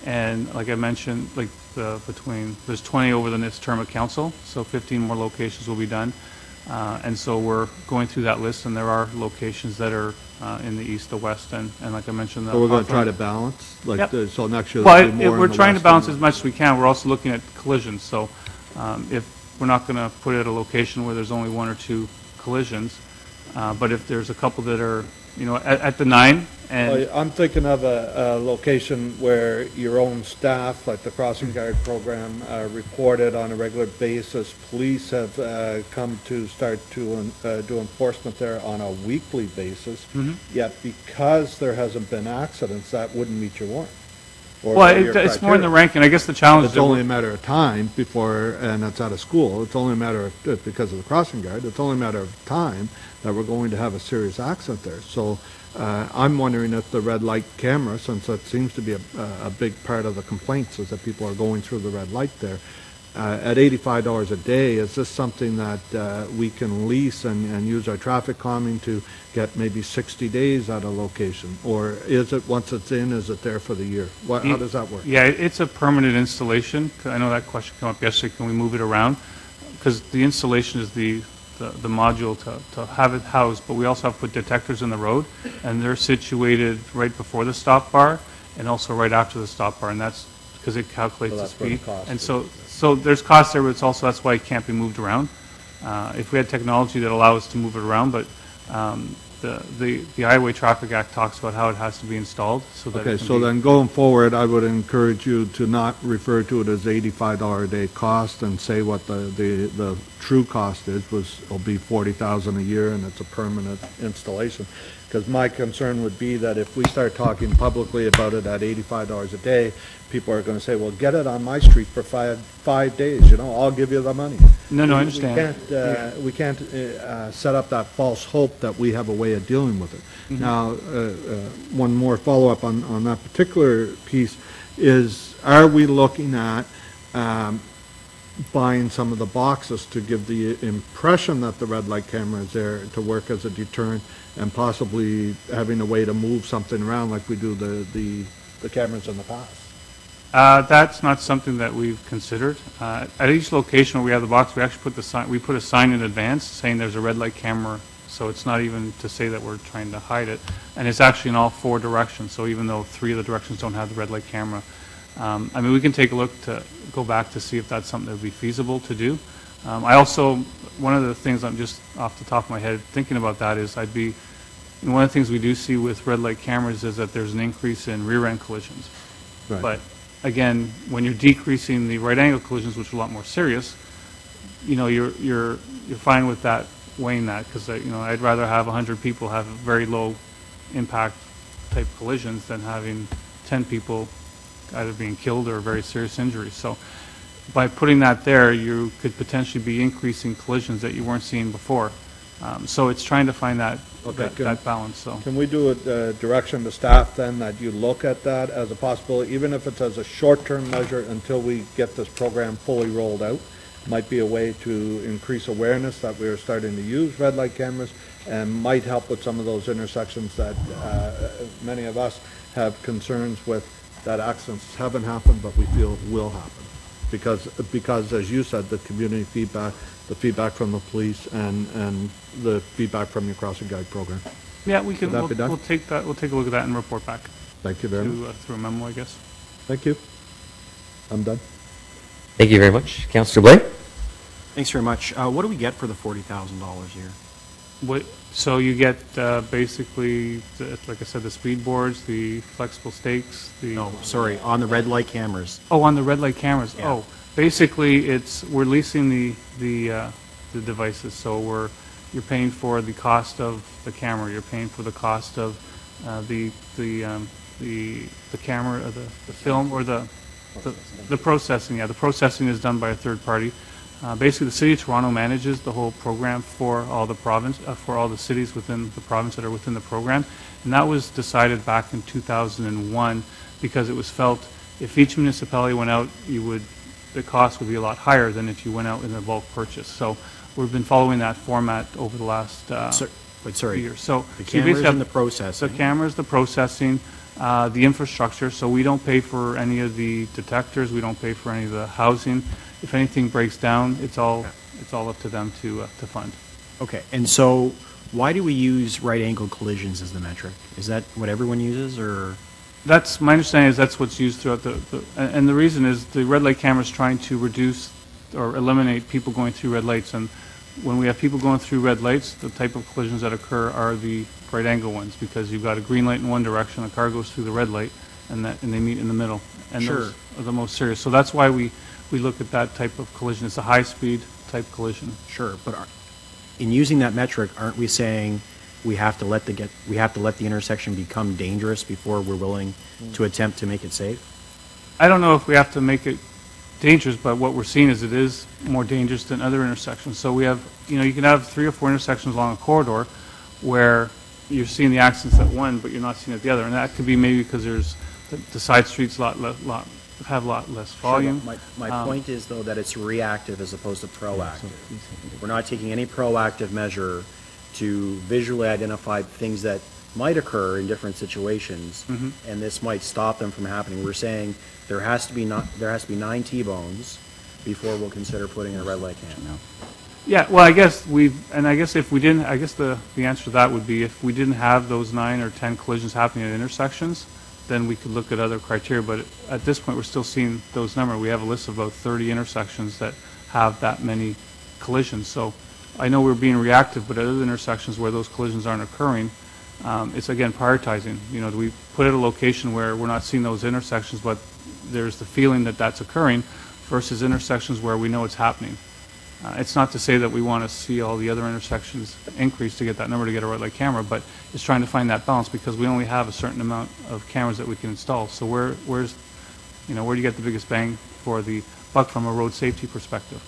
S6: and like I mentioned, like there's 20 over the next term of council, so 15 more locations will be done, and so we're going through that list, and there are locations that are in the east, the west, and like I mentioned,
S7: So we're going to try to balance, like
S6: Yep.
S7: So next year.
S6: Well,
S7: there'll be more
S6: we're
S7: in the
S6: trying to
S7: West
S6: balance
S7: and
S6: as much as we can. We're also looking at collisions, so if we're not going to put it at a location where there's only one or two collisions, but if there's a couple that are, at the 9, and
S7: Well, I'm thinking of a location where your own staff, like the crossing guard program, reported on a regular basis. Police have come to start to do enforcement there on a weekly basis.
S6: Mhm.
S7: Yet because there hasn't been accidents, that wouldn't meet your warrant. Or
S6: well,
S7: your
S6: it's more in the
S7: criteria.
S6: ranking. I guess the challenge
S7: It's
S6: that
S7: only
S6: we're-
S7: a matter of time before, and it's out of school, it's only a matter of, because of the crossing guard, it's only a matter of time that we're going to have a serious accident there. So I'm wondering if the red light camera, since that seems to be a big part of the complaints, is that people are going through the red light there, at $85 a day, is this something that we can lease and use our traffic calming to get maybe 60 days at a location? Or is it, once it's in, is it there for the year? How does that work?
S6: Yeah, it's a permanent installation. I know that question came up yesterday. Can we move it around? Because the installation is the module to have it housed, but we also have to put detectors in the road, and they're situated right before the stop bar and also right after the stop bar, and that's because it calculates
S7: So
S6: the
S7: that's where the
S6: speed.
S7: cost
S6: And
S7: is.
S6: so there's costs there, but it's also, that's why it can't be moved around. If we had technology that allows us to move it around, but the Highway Traffic Act talks about how it has to be installed so that
S7: Okay,
S6: it can
S7: so
S6: be-
S7: then going forward, I would encourage you to not refer to it as $85 a day cost and say what the true cost is, will be $40,000 a year and it's a permanent installation. Because my concern would be that if we start talking publicly about it at $85 a day, people are going to say, well, get it on my street for five days, I'll give you the money.
S6: No, I understand.
S7: We can't set up that false hope that we have a way of dealing with it.
S6: Mm-hmm.
S7: Now, one more follow-up on that particular piece is, are we looking at buying some of the boxes to give the impression that the red light camera is there to work as a deterrent, and possibly having a way to move something around like we do the cameras in the past?
S6: That's not something that we've considered. At each location where we have the box, we actually put the sign. We put a sign in advance saying there's a red light camera. So it's not even to say that we're trying to hide it, and it's actually in all four directions. So even though 3 of the directions don't have the red light camera, I mean, we can take a look to go back to see if that's something that would be feasible to do. I also, one of the things I'm just off the top of my head thinking about that is one of the things we do see with red light cameras is that there's an increase in rear end collisions.
S7: Right.
S6: But again, when you're decreasing the right angle collisions, which are a lot more serious, you're fine with that, weighing that, because I'd rather have 100 people have very low impact type collisions than having 10 people either being killed or very serious injuries. So by putting that there, you could potentially be increasing collisions that you weren't seeing before. So it's trying to find that balance. So
S7: Can we do a direction to staff then, that you look at that as a possibility, even if it's as a short-term measure until we get this program fully rolled out? Might be a way to increase awareness that we are starting to use red light cameras, and might help with some of those intersections that many of us have concerns with, that accidents haven't happened, but we feel will happen. Because as you said, the community feedback, the feedback from the police, and the feedback from your crossing guide program.
S6: yeah, we can.
S7: Could that be done?
S6: We'll take that. We'll take a look at that and report back
S7: Thank you very much.
S6: through a memo, I guess.
S7: Thank you. I'm done.
S1: Thank you very much. Councillor Blais?
S8: Thanks very much. What do we get for the $40,000 here?
S6: So you get basically, like I said, the speed boards, the flexible stakes, the...
S8: No, sorry, on the red light cameras.
S6: Oh, on the red light cameras.
S8: Yeah.
S6: Oh, basically, we're leasing the devices. So you're paying for the cost of the camera. You're paying for the cost of the camera, or the film, or the processing. Yeah, the processing is done by a third party. Basically, the City of Toronto manages the whole program for all the cities within the province that are within the program, and that was decided back in 2001 because it was felt if each municipality went out, the cost would be a lot higher than if you went out in a bulk purchase. So we've been following that format over the last few years. So
S8: The
S6: you
S8: cameras
S6: basically have
S8: and the processing.
S6: the cameras, the processing, the infrastructure. So we don't pay for any of the detectors. We don't pay for any of the housing. If anything breaks down, it's all up to them to fund.
S8: Okay, and so why do we use right angle collisions as the metric? Is that what everyone uses, or?
S6: That's my understanding. Is that's what's used throughout and the reason is the red light camera is trying to reduce or eliminate people going through red lights. And when we have people going through red lights, the type of collisions that occur are the right angle ones, because you've got a green light in one direction, a car goes through the red light, and they meet in the middle. And
S8: Sure.
S6: those are the most serious. So that's why we look at that type of collision. It's a high-speed type collision.
S8: Sure, but in using that metric, aren't we saying we have to let the intersection become dangerous before we're willing to attempt to make it safe?
S6: I don't know if we have to make it dangerous, but what we're seeing is it is more dangerous than other intersections. So we have, you can have 3 or 4 intersections along a corridor where you're seeing the accidents at one, but you're not seeing at the other. And that could be maybe because there's the side streets have a lot less volume.
S8: Sure, my point is, though, that it's reactive as opposed to proactive. We're not taking any proactive measure to visually identify things that might occur in different situations, and this might stop them from happening. We're saying there has to be 9 T-bones before we'll consider putting in a red light cam.
S6: Yeah, well, I guess if we didn't, the answer to that would be if we didn't have those 9 or 10 collisions happening at intersections, then we could look at other criteria. But at this point, we're still seeing those numbers. We have a list of about 30 intersections that have that many collisions. So I know we're being reactive, but at other intersections where those collisions aren't occurring, it's again prioritizing. You know, do we put it at a location where we're not seeing those intersections, but there's the feeling that that's occurring, versus intersections where we know it's happening. It's not to say that we want to see all the other intersections increase to get that number to get a red light camera, but it's trying to find that balance because we only have a certain amount of cameras that we can install. So where do you get the biggest bang for the buck from a road safety perspective?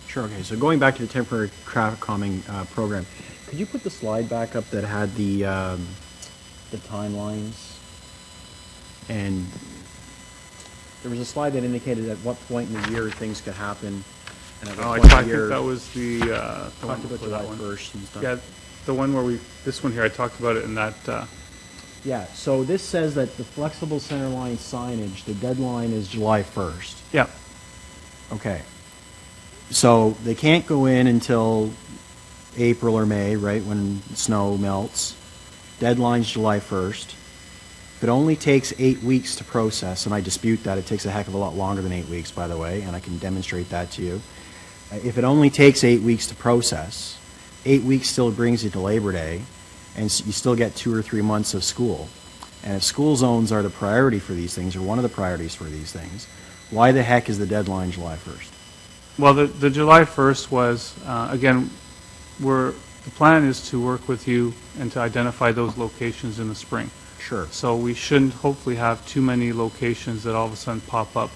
S8: Sure, okay, so going back to the temporary traffic calming program, could you put the slide back up that had the timelines? And there was a slide that indicated at what point in the year things could happen. And at what
S6: I
S8: point in the
S6: think
S8: year,
S6: that was the
S8: talked about July
S6: that one.
S8: 1st and stuff.
S6: Yeah, the one where this one here, I talked about it in that.
S8: Yeah, so this says that the flexible center line signage, the deadline is July 1st.
S6: Yeah.
S8: Okay. So they can't go in until April or May, right, when snow melts. Deadline's July 1st. If it only takes 8 weeks to process, and I dispute that, it takes a heck of a lot longer than 8 weeks, by the way, and I can demonstrate that to you. If it only takes 8 weeks to process, 8 weeks still brings you to Labor Day, and you still get 2 or 3 months of school. And if school zones are the priority for these things, or one of the priorities for these things, why the heck is the deadline July 1st?
S6: Well, the July 1st was, again, the plan is to work with you and to identify those locations in the spring.
S8: Sure.
S6: So we shouldn't hopefully have too many locations that all of a sudden pop up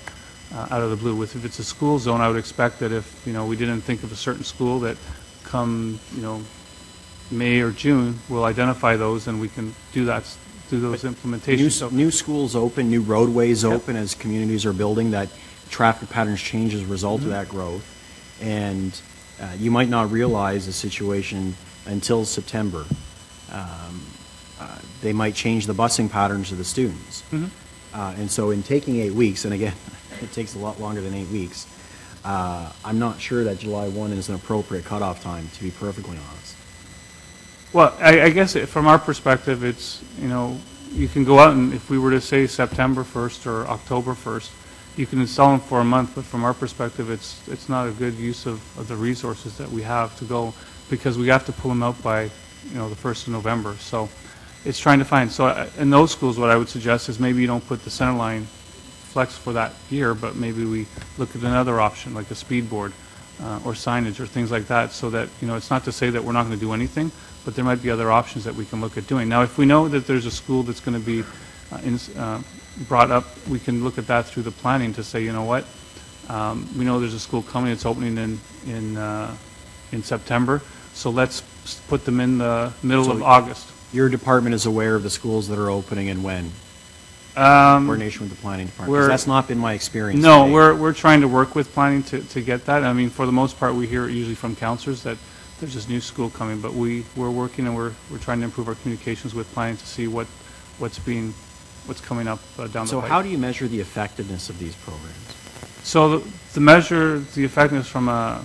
S6: out of the blue. If it's a school zone, I would expect that if we didn't think of a certain school, that come May or June, we'll identify those and we can do those implementations.
S8: New schools open, new roadways open as communities are building, that traffic patterns change as a result of that growth. And you might not realize the situation until September. They might change the busing patterns of the students. And so in taking 8 weeks, and again, it takes a lot longer than 8 weeks, I'm not sure that July 1 is an appropriate cutoff time, to be perfectly honest.
S6: Well, I guess from our perspective, it's, you can go out and if we were to say September 1st or October 1st, you can install them for a month, but from our perspective, it's not a good use of the resources that we have to go, because we have to pull them out by, the 1st of November. So it's trying to find. So in those schools, what I would suggest is maybe you don't put the center line flex for that year, but maybe we look at another option, like a speed board or signage or things like that, so that, it's not to say that we're not going to do anything, but there might be other options that we can look at doing. Now, if we know that there's a school that's going to be brought up, we can look at that through the planning to say, what, we know there's a school coming, it's opening in September, so let's put them in the middle of August.
S8: Your department is aware of the schools that are opening and when? Coordination with the planning department? 'Cause that's not been my experience.
S6: No, we're trying to work with planning to get that. I mean, for the most part, we hear it usually from counselors that there's this new school coming, but we're working and we're trying to improve our communications with planning to see what's coming up down the
S8: So
S6: pike.
S8: how do you measure the effectiveness of these programs?
S6: So to measure the effectiveness from I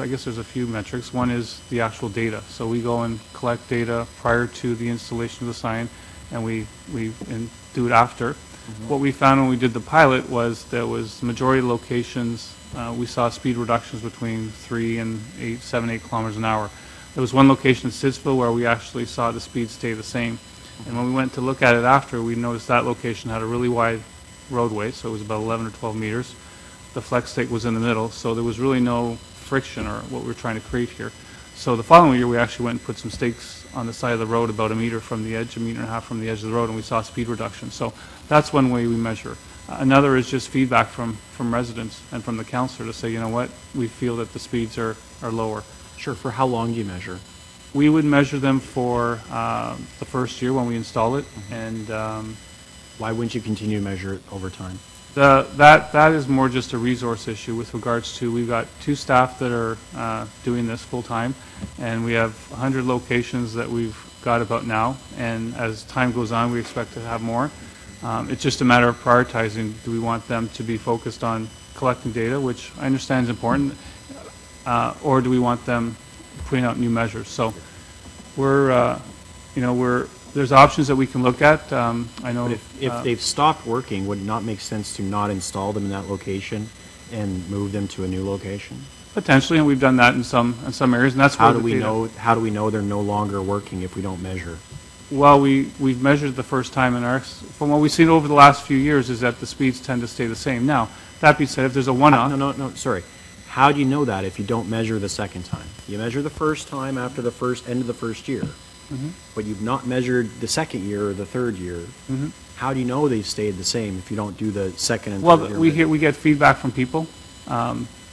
S6: guess there's a few metrics. One is the actual data. So we go and collect data prior to the installation of the sign, and we do it after. What we found when we did the pilot was there was the majority of locations, we saw speed reductions between 3 and 7, 8 kilometers an hour. There was one location in Stittsville where we actually saw the speed stay the same. And when we went to look at it after, we noticed that location had a really wide roadway, so it was about 11 or 12 meters. The flex stick was in the middle, so there was really no friction or what we were trying to create here. So the following year, we actually went and put some stakes on the side of the road about a meter from the edge, 1.5 meters from the edge of the road, and we saw speed reduction. So that's one way we measure. Another is just feedback from residents and from the councillor to say, what, we feel that the speeds are lower.
S8: Sure. For how long do you measure?
S6: We would measure them for the first year when we install it, and
S8: why wouldn't you continue to measure it over time?
S6: That is more just a resource issue with regards to, we've got 2 staff that are doing this full time, and we have 100 locations that we've got about now, and as time goes on, we expect to have more. It's just a matter of prioritizing. Do we want them to be focused on collecting data, which I understand is important, or do we want them putting out new measures? So we're there's options that we can look at. I know.
S8: But if they've stopped working, would it not make sense to not install them in that location and move them to a new location?
S6: Potentially, and we've done that in some areas, and that's
S8: How
S6: where
S8: do
S6: the
S8: we
S6: data-
S8: know, how do we know they're no longer working if we don't measure?
S6: Well, we've measured the first time, and from what we've seen over the last few years is that the speeds tend to stay the same. Now, that being said, if there's a one-off,
S8: No, sorry. How do you know that if you don't measure the second time? You measure the first time after the end of the first year, but you've not measured the second year or the third year. How do you know they've stayed the same if you don't do the second and third year?
S6: well, we get feedback from people.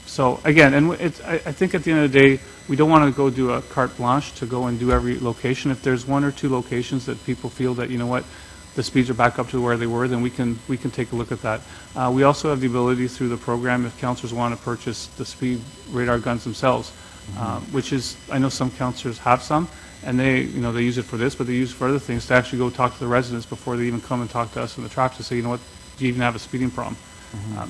S6: So again, and I think at the end of the day, we don't want to go do a carte blanche to go and do every location. If there's one or two locations that people feel that, you know what, the speeds are back up to where they were, then we can take a look at that. We also have the ability through the program, if councillors want to purchase the speed radar guns themselves, which is, I know some councillors have some, and they use it for this, but they use it for other things to actually go talk to the residents before they even come and talk to us in the traffic to say, you know what, do you even have a speeding problem?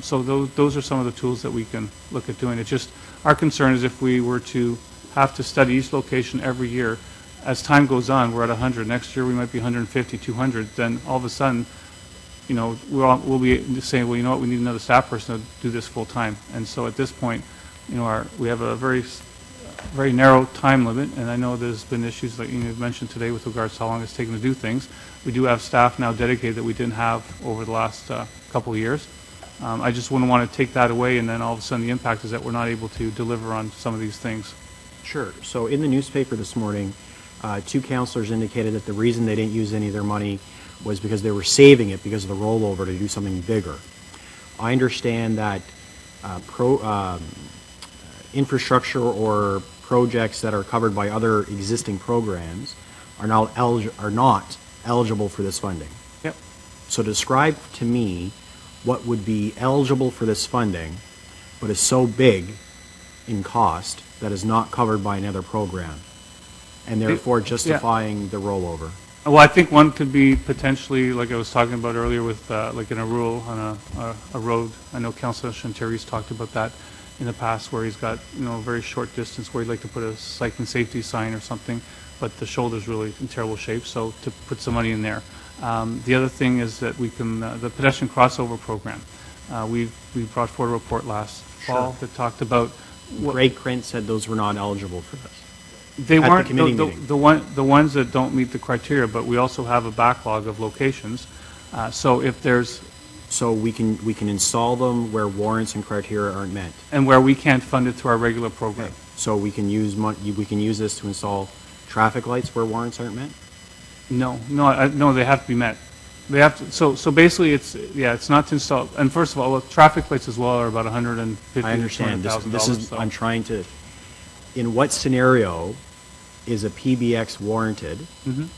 S6: So those are some of the tools that we can look at doing. It's just, our concern is if we were to have to study each location every year, as time goes on, we're at 100. Next year we might be 150, 200. Then all of a sudden, we'll be saying, well, you know what, we need another staff person to do this full time. And so at this point, we have a very narrow time limit, and I know there's been issues like you mentioned today with regards to how long it's taken to do things. We do have staff now dedicated that we didn't have over the last couple of years. I just wouldn't want to take that away, and then all of a sudden the impact is that we're not able to deliver on some of these things.
S8: Sure. So in the newspaper this morning, two councillors indicated that the reason they didn't use any of their money was because they were saving it because of the rollover to do something bigger. I understand that infrastructure or projects that are covered by other existing programs are not eligible for this funding.
S6: Yep.
S8: So describe to me what would be eligible for this funding, but is so big in cost that is not covered by another program, and therefore justifying the rollover.
S6: Well, I think one could be potentially, like I was talking about earlier, with like in a rural on a road. I know Councillor Chanteri's talked about that in the past, where he's got a very short distance where he'd like to put a cycling safety sign or something, but the shoulder's really in terrible shape. So to put some money in there. The other thing is that we can the pedestrian crossover program. We brought forward a report last fall that talked about.
S8: Greg Krent said those were not eligible for this.
S6: They
S8: At the
S6: weren't
S8: committee meeting.
S6: the ones that don't meet the criteria, but we also have a backlog of locations. So if there's
S8: So we can install them where warrants and criteria aren't met.
S6: and where we can't fund it through our regular program.
S8: So we can use this to install traffic lights where warrants aren't met?
S6: No, they have to be met. They have to. So basically, it's not to install. And first of all, traffic lights as well are about $150,000
S8: I understand.
S6: to $200,000.
S8: I'm trying to. In what scenario is a PBX warranted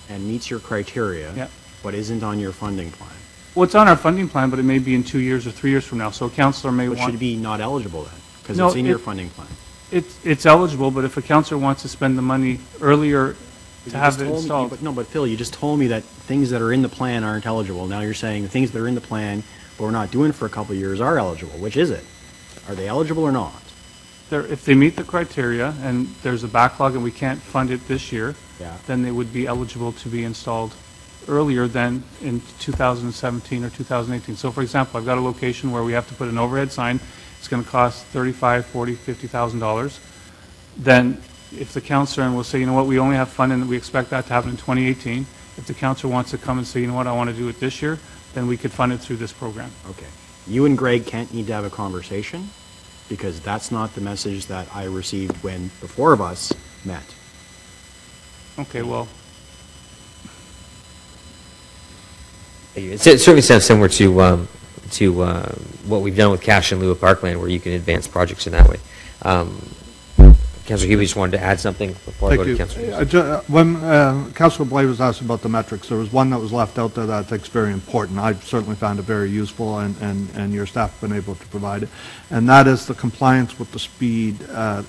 S8: and meets your criteria, but isn't on your funding plan?
S6: Well, it's on our funding plan, but it may be in 2 years or 3 years from now. So a councillor may
S8: But
S6: want.
S8: should it be not eligible then? Because
S6: No,
S8: it's in your funding plan.
S6: It's eligible, but if a councillor wants to spend the money earlier to have it installed.
S8: But Phil, you just told me that things that are in the plan aren't eligible. Now you're saying the things that are in the plan, but we're not doing for a couple of years, are eligible. Which is it? Are they eligible or not?
S6: If they meet the criteria and there's a backlog and we can't fund it this year, then they would be eligible to be installed earlier than in 2017 or 2018. So, for example, I've got a location where we have to put an overhead sign. It's going to cost $35,000, $40,000, $50,000. Then, if the councillor will say, you know what, we only have funding and we expect that to happen in 2018. If the councillor wants to come and say, you know what, I want to do it this year, then we could fund it through this program.
S8: Okay. You and Greg Kent need to have a conversation, because that's not the message that I received when the four of us met.
S6: Okay, well,
S1: It certainly sounds similar to what we've done with cash in lieu of parkland, where you can advance projects in that way. Councillor Hubie just wanted to add something before I go to Councillor.
S7: When Councillor Blay was asked about the metrics, there was one that was left out there that I think is very important. I've certainly found it very useful, and your staff have been able to provide it, and that is the compliance with the speed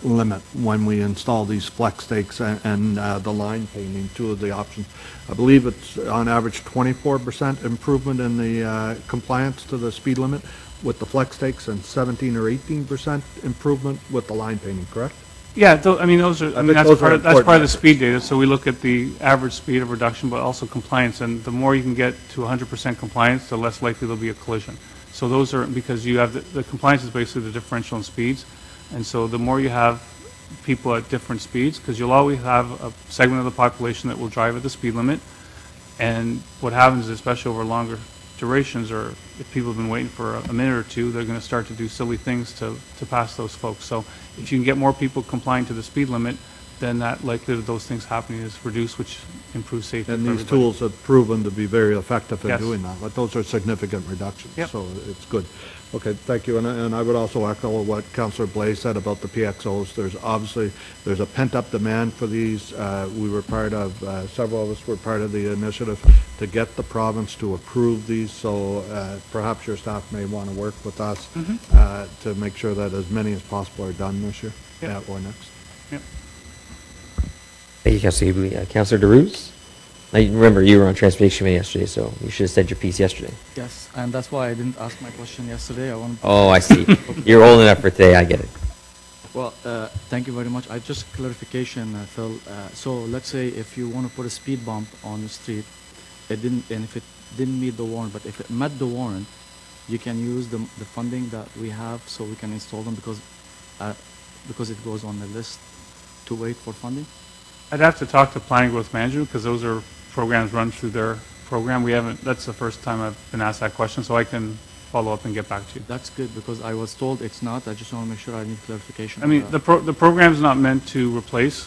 S7: limit when we install these flex stakes and the line painting, two of the options. I believe it's on average 24% improvement in the compliance to the speed limit with the flex stakes, and 17 or 18% improvement with the line painting, correct?
S6: Yeah, I mean, those are, I mean,
S7: think
S6: that's
S7: those are
S6: part of the
S7: important.
S6: speed data. So we look at the average speed of reduction, but also compliance. And the more you can get to 100% compliance, the less likely there'll be a collision. So those are, because you have, the compliance is basically the differential in speeds. And so the more you have people at different speeds, because you'll always have a segment of the population that will drive at the speed limit. And what happens is, especially over longer durations, or if people have been waiting for a minute or two, they're going to start to do silly things to pass those folks. So if you can get more people complying to the speed limit, then that likelihood of those things happening is reduced, which improves safety
S7: And
S6: for
S7: these
S6: everybody.
S7: tools have proven to be very effective in
S6: Yes.
S7: doing that, but those are significant reductions.
S6: Yep.
S7: So it's good. Okay, thank you. And I would also echo what Councillor Blais said about the PXOs. There's obviously, there's a pent-up demand for these. We were part of, several of us were part of the initiative to get the province to approve these, so perhaps your staff may want to work with us to make sure that as many as possible are done this year.
S6: Yep.
S7: Or next.
S6: Yep.
S1: Thank you, Councillor Hubely. Councillor DeRuse? Now, you remember, you were on Transportation Committee yesterday, so you should have said your piece yesterday.
S3: Yes, and that's why I didn't ask my question yesterday. I want.
S1: Oh, I see. You're old enough for today, I get it.
S3: Well, thank you very much. I just clarification, Phil. So let's say if you want to put a speed bump on the street, it didn't, and if it didn't meet the warrant, but if it met the warrant, you can use the funding that we have, so we can install them because it goes on the list to wait for funding.
S6: I'd have to talk to Planning Growth Management, because those are programs run through their program. We haven't, that's the first time I've been asked that question, so I can follow up and get back to you.
S3: That's good, because I was told it's not. I just want to make sure I need clarification.
S6: I
S3: on
S6: mean,
S3: that.
S6: the program's not meant to replace,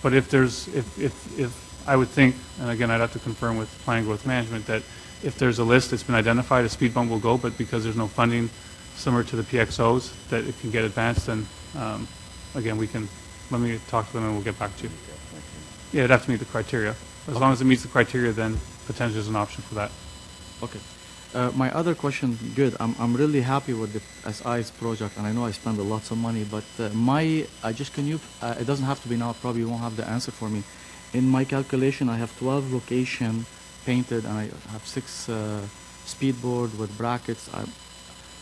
S6: but if there's, if I would think, and again, I'd have to confirm with Planning Growth Management, that if there's a list that's been identified, a speed bump will go, but because there's no funding similar to the PXOs, that it can get advanced, then, again, let me talk to them and we'll get back to you. Yeah, it'd have to meet the criteria. As long as it meets the criteria, then potentially there's an option for that.
S3: Okay. My other question, good. I'm really happy with the SI's project, and I know I spend lots of money, but it doesn't have to be now, probably you won't have the answer for me. In my calculation, I have 12 location painted, and I have 6 speed board with brackets.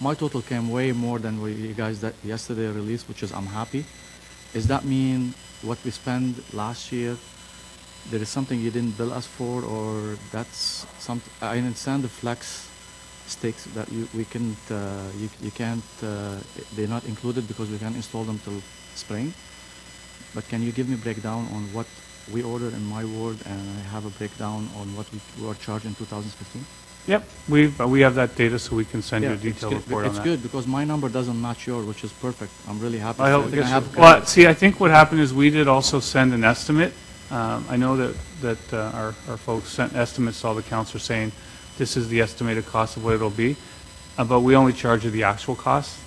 S3: My total came way more than what you guys that yesterday released, which is I'm happy. Does that mean what we spent last year, there is something you didn't bill us for, or that's something? I understand the flex stakes that we can't, you can't, they're not included because we can't install them till spring. But can you give me a breakdown on what we ordered in my ward, and I have a breakdown on what we were charged in 2015?
S6: Yep, we have that data, so we can send you a
S3: it's
S6: detailed
S3: good.
S6: report on
S3: It's
S6: that.
S3: good, because my number doesn't match yours, which is perfect. I'm really happy.
S6: I hope,
S3: think I have
S6: well, see, I think what happened is we did also send an estimate. I know that our folks sent estimates to all the councilors saying, this is the estimated cost of what it'll be, but we only charge you the actual cost.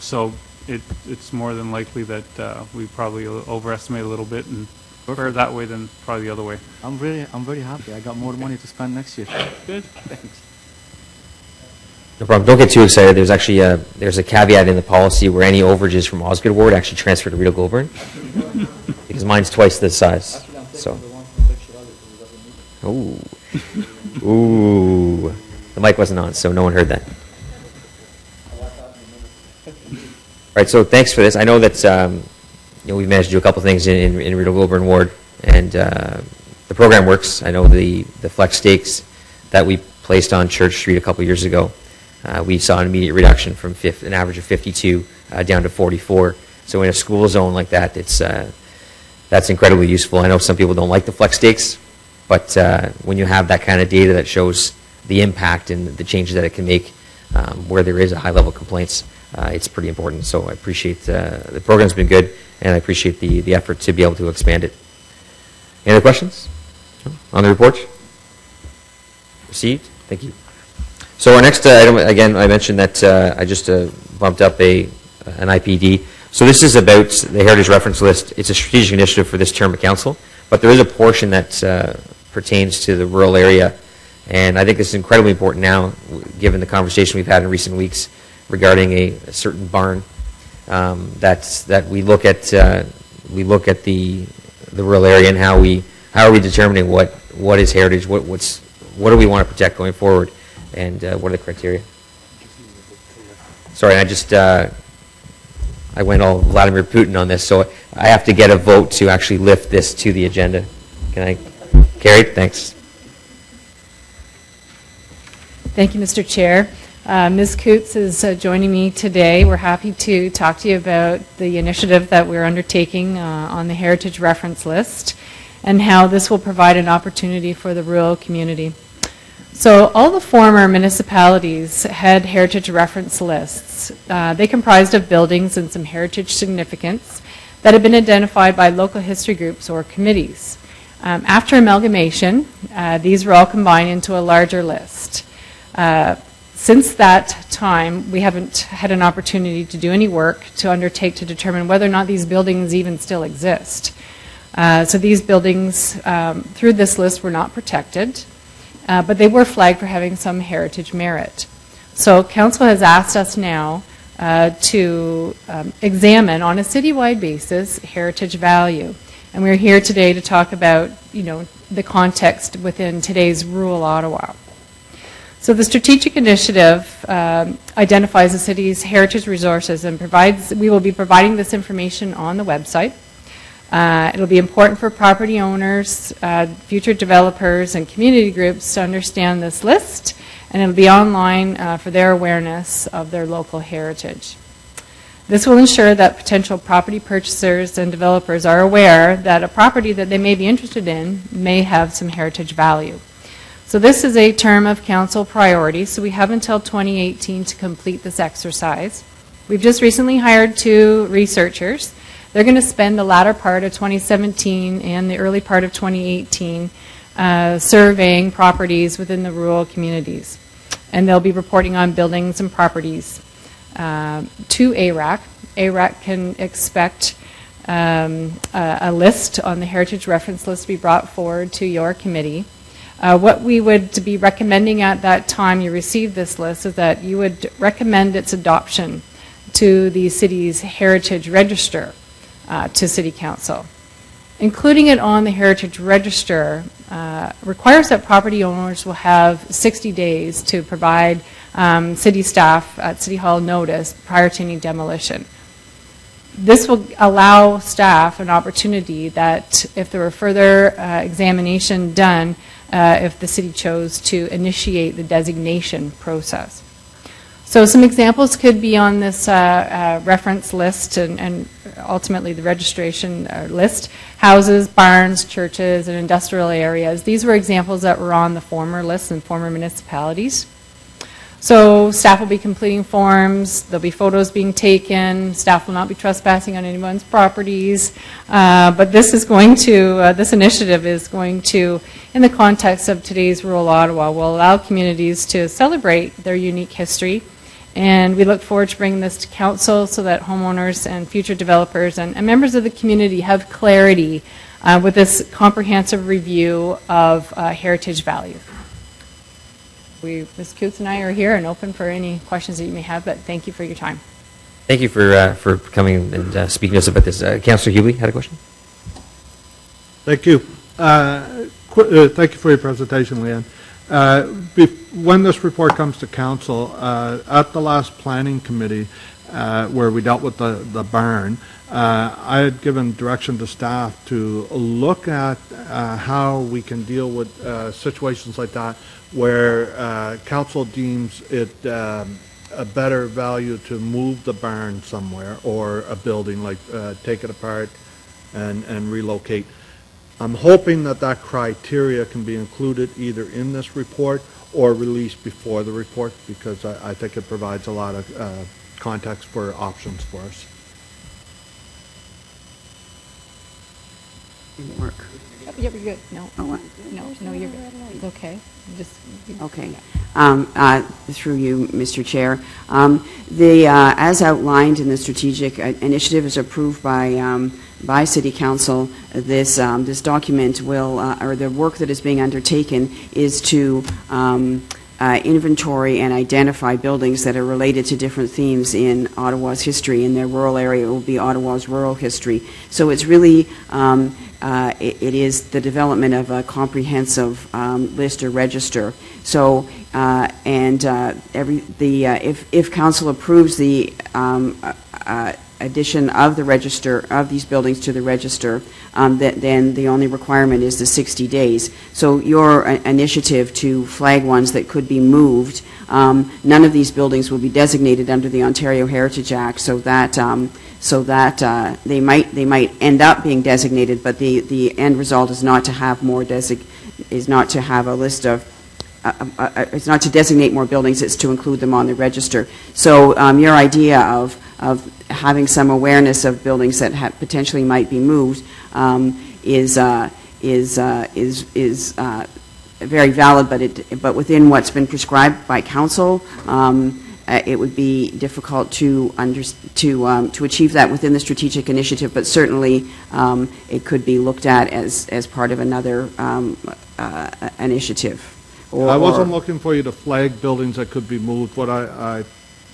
S6: So it's more than likely that we probably overestimate a little bit, and better that way than probably the other way.
S3: I'm very happy. I got more money to spend next year.
S6: Good.
S3: Thanks.
S1: No problem. Don't get too excited. There's actually there's a caveat in the policy where any overages from Osgood Ward actually transfer to Rita Goulburn, because mine's twice this size. So. Ooh. Ooh. The mic wasn't on, so no one heard that. All right, so thanks for this. I know that we've managed to do a couple things in Rita Goulburn Ward, and the program works. I know the flex stakes that we placed on Church Street a couple years ago, we saw an immediate reduction from an average of 52 down to 44. So in a school zone like that, that's incredibly useful. I know some people don't like the flex stakes, but when you have that kind of data that shows the impact and the changes that it can make where there is a high level of complaints, it's pretty important. So I appreciate the program's been good, and I appreciate the effort to be able to expand it. Any other questions on the report? Received? Thank you. So our next item, again, I mentioned that I just bumped up an IPD. So this is about the Heritage Reference List. It's a strategic initiative for this term of council, but there is a portion that pertains to the rural area, and I think this is incredibly important now, given the conversation we've had in recent weeks regarding a certain barn. That we look at the rural area and how are we determining what is heritage, what do we want to protect going forward, and what are the criteria? Sorry, I just I went all Vladimir Putin on this, so I have to get a vote to actually lift this to the agenda. Can I? Carried? Thanks.
S9: Thank you, Mr. Chair. Ms. Coots is joining me today. We're happy to talk to you about the initiative that we're undertaking on the Heritage Reference List and how this will provide an opportunity for the rural community. So all the former municipalities had heritage reference lists. They comprised of buildings and some heritage significance that had been identified by local history groups or committees. After amalgamation, these were all combined into a larger list. Since that time, we haven't had an opportunity to do any work to undertake to determine whether or not these buildings even still exist. So these buildings, through this list, were not protected, but they were flagged for having some heritage merit. So Council has asked us now to examine, on a citywide basis, heritage value. And we're here today to talk about, the context within today's rural Ottawa. So the strategic initiative identifies the city's heritage resources and we will be providing this information on the website. It'll be important for property owners, future developers, and community groups to understand this list, and it'll be online for their awareness of their local heritage. This will ensure that potential property purchasers and developers are aware that a property that they may be interested in may have some heritage value. So this is a term of council priority, so we have until 2018 to complete this exercise. We've just recently hired 2 researchers. They're going to spend the latter part of 2017 and the early part of 2018 surveying properties within the rural communities. And they'll be reporting on buildings and properties to ARAC. ARAC can expect a list on the Heritage Reference List to be brought forward to your committee. What we would be recommending at that time you receive this list is that you would recommend its adoption to the city's Heritage Register to City Council. Including it on the Heritage Register requires that property owners will have 60 days to provide city staff at City Hall notice prior to any demolition. This will allow staff an opportunity that if there were further examination done, if the city chose to initiate the designation process. So some examples could be on this reference list and ultimately the registration list: houses, barns, churches, and industrial areas. These were examples that were on the former list in former municipalities. So staff will be completing forms, there'll be photos being taken, staff will not be trespassing on anyone's properties, but this is going to, this initiative is going to, in the context of today's rural Ottawa, will allow communities to celebrate their unique history, and we look forward to bringing this to council so that homeowners and future developers and members of the community have clarity with this comprehensive review of heritage value. Ms. Coots and I are here and open for any questions that you may have, but thank you for your time.
S1: Thank you for coming and speaking to us about this. Councillor Hughley had a question?
S7: Thank you. Thank you for your presentation, Leanne. When this report comes to council, at the last planning committee where we dealt with the barn, I had given direction to staff to look at how we can deal with situations like that where council deems it a better value to move the barn somewhere or a building, like take it apart and relocate. I'm hoping that that criteria can be included either in this report or released before the report, because I think it provides a lot of context for options for us.
S10: Didn't work.
S9: Yeah, we're good. No,
S10: Oh, what?
S9: no, you're good. It's okay. Just
S10: Okay. Through you, Mr. Chair. As outlined in the strategic initiative is approved by City Council, this document will, or the work that is being undertaken is to inventory and identify buildings that are related to different themes in Ottawa's history. In their rural area, it will be Ottawa's rural history. So it's really, it is the development of a comprehensive list or register. So, if council approves the addition of the register, of these buildings to the register, then the only requirement is the 60 days. So your initiative to flag ones that could be moved, none of these buildings will be designated under the Ontario Heritage Act, so that they might end up being designated, but the end result is not to have is not to have a list of it's not to designate more buildings, it's to include them on the register. So your idea of having some awareness of buildings that potentially might be moved is very valid, but within what's been prescribed by council, it would be difficult to achieve that within the strategic initiative, but certainly it could be looked at as part of another initiative.
S7: I wasn't looking for you to flag buildings that could be moved. What I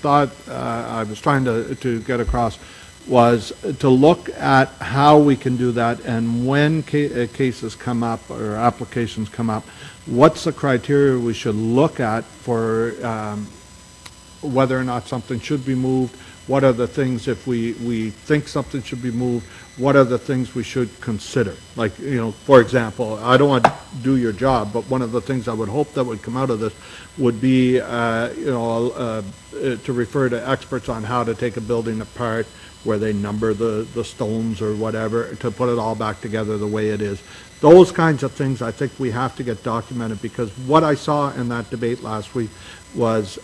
S7: thought I was trying to get across was to look at how we can do that, and when cases come up or applications come up, what's the criteria we should look at for whether or not something should be moved. What are the things, if we think something should be moved, what are the things we should consider? Like, for example, I don't want to do your job, but one of the things I would hope that would come out of this would be, to refer to experts on how to take a building apart, where they number the stones or whatever, to put it all back together the way it is. Those kinds of things I think we have to get documented, because what I saw in that debate last week was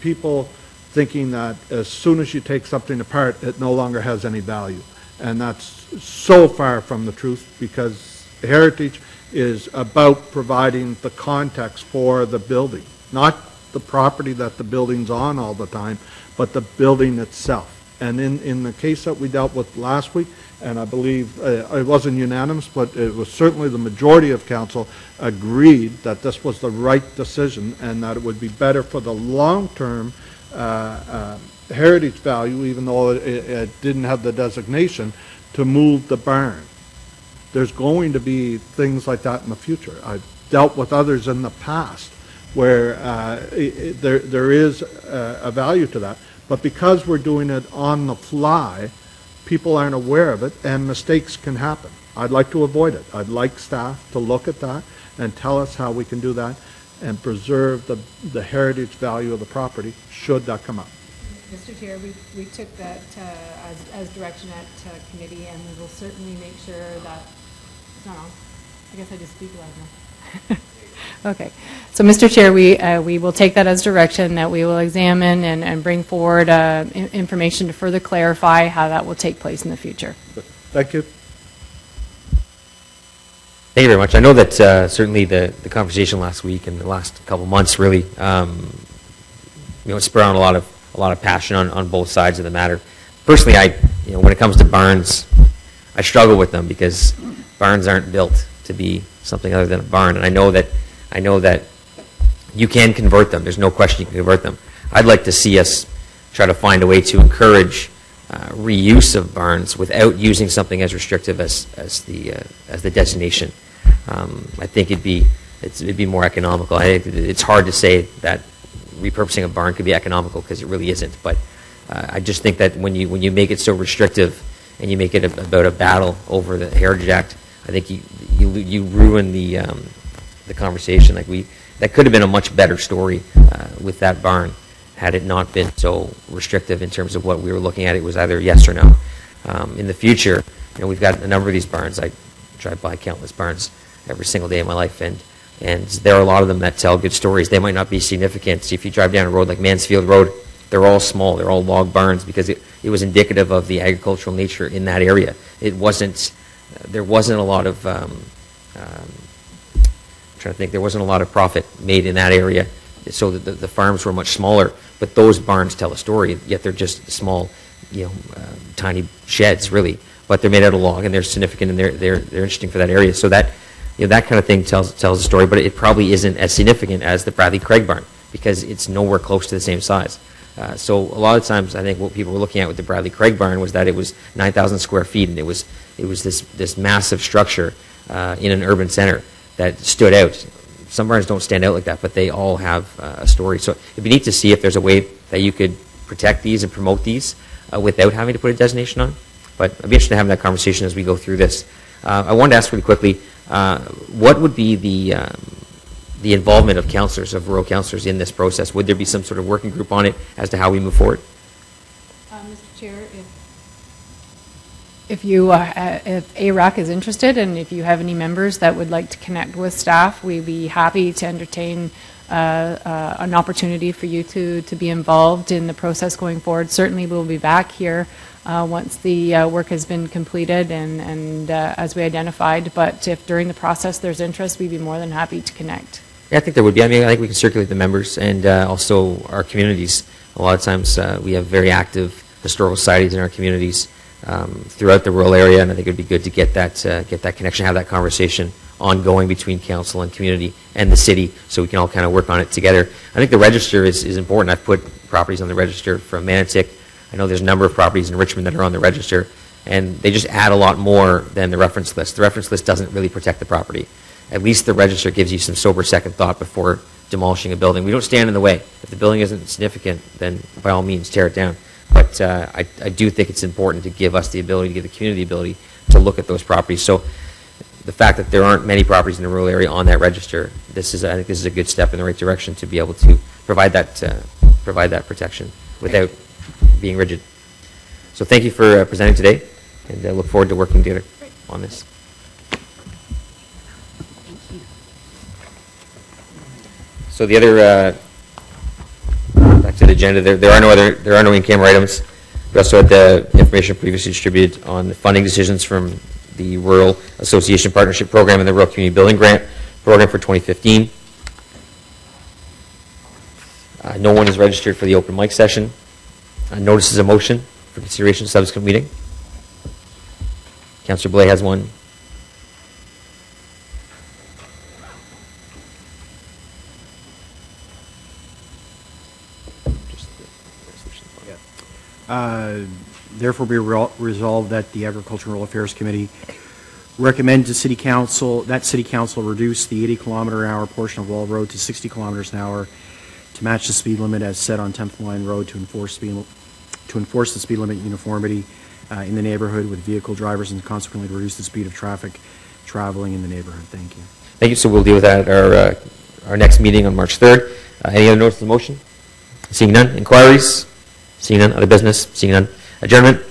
S7: people thinking that as soon as you take something apart, it no longer has any value. And that's so far from the truth, because heritage is about providing the context for the building, not the property that the building's on all the time, but the building itself. And in the case that we dealt with last week, and I believe it wasn't unanimous, but it was certainly the majority of council agreed that this was the right decision, and that it would be better for the long-term heritage value, even though it didn't have the designation, to move the barn. There's going to be things like that in the future. I've dealt with others in the past where there is a value to that. But because we're doing it on the fly, people aren't aware of it, and mistakes can happen. I'd like to avoid it. I'd like staff to look at that and tell us how we can do that and preserve the heritage value of the property, should that come up.
S9: Mr. Chair, we took that as direction at committee, and we will certainly make sure that, no, I guess I just speak loud now. Okay. So, Mr. Chair, we will take that as direction, that we will examine and bring forward information to further clarify how that will take place in the future.
S7: Thank you.
S1: Thank you very much. I know that certainly the conversation last week and the last couple months really, spurred on a lot of passion on both sides of the matter. Personally, when it comes to barns, I struggle with them, because barns aren't built to be something other than a barn, and I know that you can convert them. There's no question you can convert them. I'd like to see us try to find a way to encourage reuse of barns without using something as restrictive as the designation. I think it'd be more economical. I think it's hard to say that repurposing a barn could be economical, because it really isn't. But I just think that when you make it so restrictive and you make it about a battle over the Heritage Act, I think you ruin the conversation. That could have been a much better story with that barn, had it not been so restrictive in terms of what we were looking at. It was either yes or no. In the future, we've got a number of these barns. I drive by countless barns every single day of my life, and there are a lot of them that tell good stories. They might not be significant. See, if you drive down a road like Mansfield Road, they're all small. They're all log barns, because it was indicative of the agricultural nature in that area. There wasn't a lot of there wasn't a lot of profit made in that area, so that the farms were much smaller. But those barns tell a story, yet they're just small, tiny sheds, really. But they're made out of log, and they're significant, and they're interesting for that area. So that that kind of thing tells a story. But it probably isn't as significant as the Bradley Craig barn, because it's nowhere close to the same size. So a lot of times, I think what people were looking at with the Bradley Craig barn was that it was 9,000 square feet, and it was this massive structure in an urban center that stood out. Some barns don't stand out like that, but they all have a story. So it'd be neat to see if there's a way that you could protect these and promote these without having to put a designation on. But I'd be interested in having that conversation as we go through this. I wanted to ask really quickly, what would be the involvement of councillors, of rural councillors in this process? Would there be some sort of working group on it as to how we move forward?
S9: Mr. Chair, if ARAC is interested and if you have any members that would like to connect with staff, we'd be happy to entertain an opportunity for you to be involved in the process going forward. Certainly we'll be back here once the work has been completed and as we identified, but if during the process there's interest, we'd be more than happy to connect.
S1: Yeah, I think there would be. I mean, I think we can circulate the members and also our communities. A lot of times we have very active historical societies in our communities throughout the rural area, and I think it would be good to get that connection, have that conversation ongoing between council and community and the city, so we can all kind of work on it together. I think the register is important. I've put properties on the register from Manotick. I know there's a number of properties in Richmond that are on the register, and they just add a lot more than the reference list. The reference list doesn't really protect the property. At least the register gives you some sober second thought before demolishing a building. We don't stand in the way. If the building isn't significant, then by all means tear it down. But I do think it's important to give us the ability, to give the community the ability to look at those properties. So the fact that there aren't many properties in the rural area on that register, I think this is a good step in the right direction to be able to provide that protection without being rigid. So thank you for presenting today, and I look forward to working together on this. So the other, back to the agenda, there are no in-camera items. We also had the information previously distributed on the funding decisions from the Rural Association Partnership Program and the Rural Community Building Grant Program for 2015. No one is registered for the open mic session. Notices of motion for consideration subsequent meeting. Councillor Blais has one.
S8: Therefore be resolved that the Agriculture and Rural Affairs Committee recommend to City Council reduce the 80-kilometer-an-hour portion of Wall Road to 60 kilometers an hour to match the speed limit as set on 10th Line Road to enforce the speed limit uniformity in the neighborhood with vehicle drivers and consequently to reduce the speed of traffic traveling in the neighborhood. Thank you.
S1: Thank you. So we'll deal with that at our next meeting on March 3rd. Any other notice of the motion? Seeing none. Inquiries? Seeing none. Other business? Seeing none. Adjournment?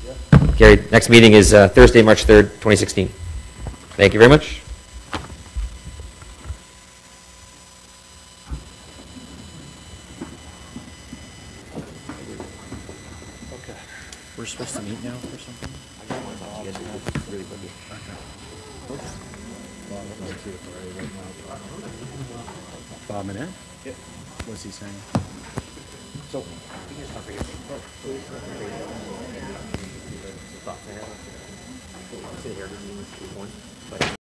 S1: Yeah. Carried. Next meeting is Thursday, March 3rd, 2016. Thank you very much.
S8: We're supposed to meet now for something? Bob Manette? Yeah. What's he saying?
S1: So,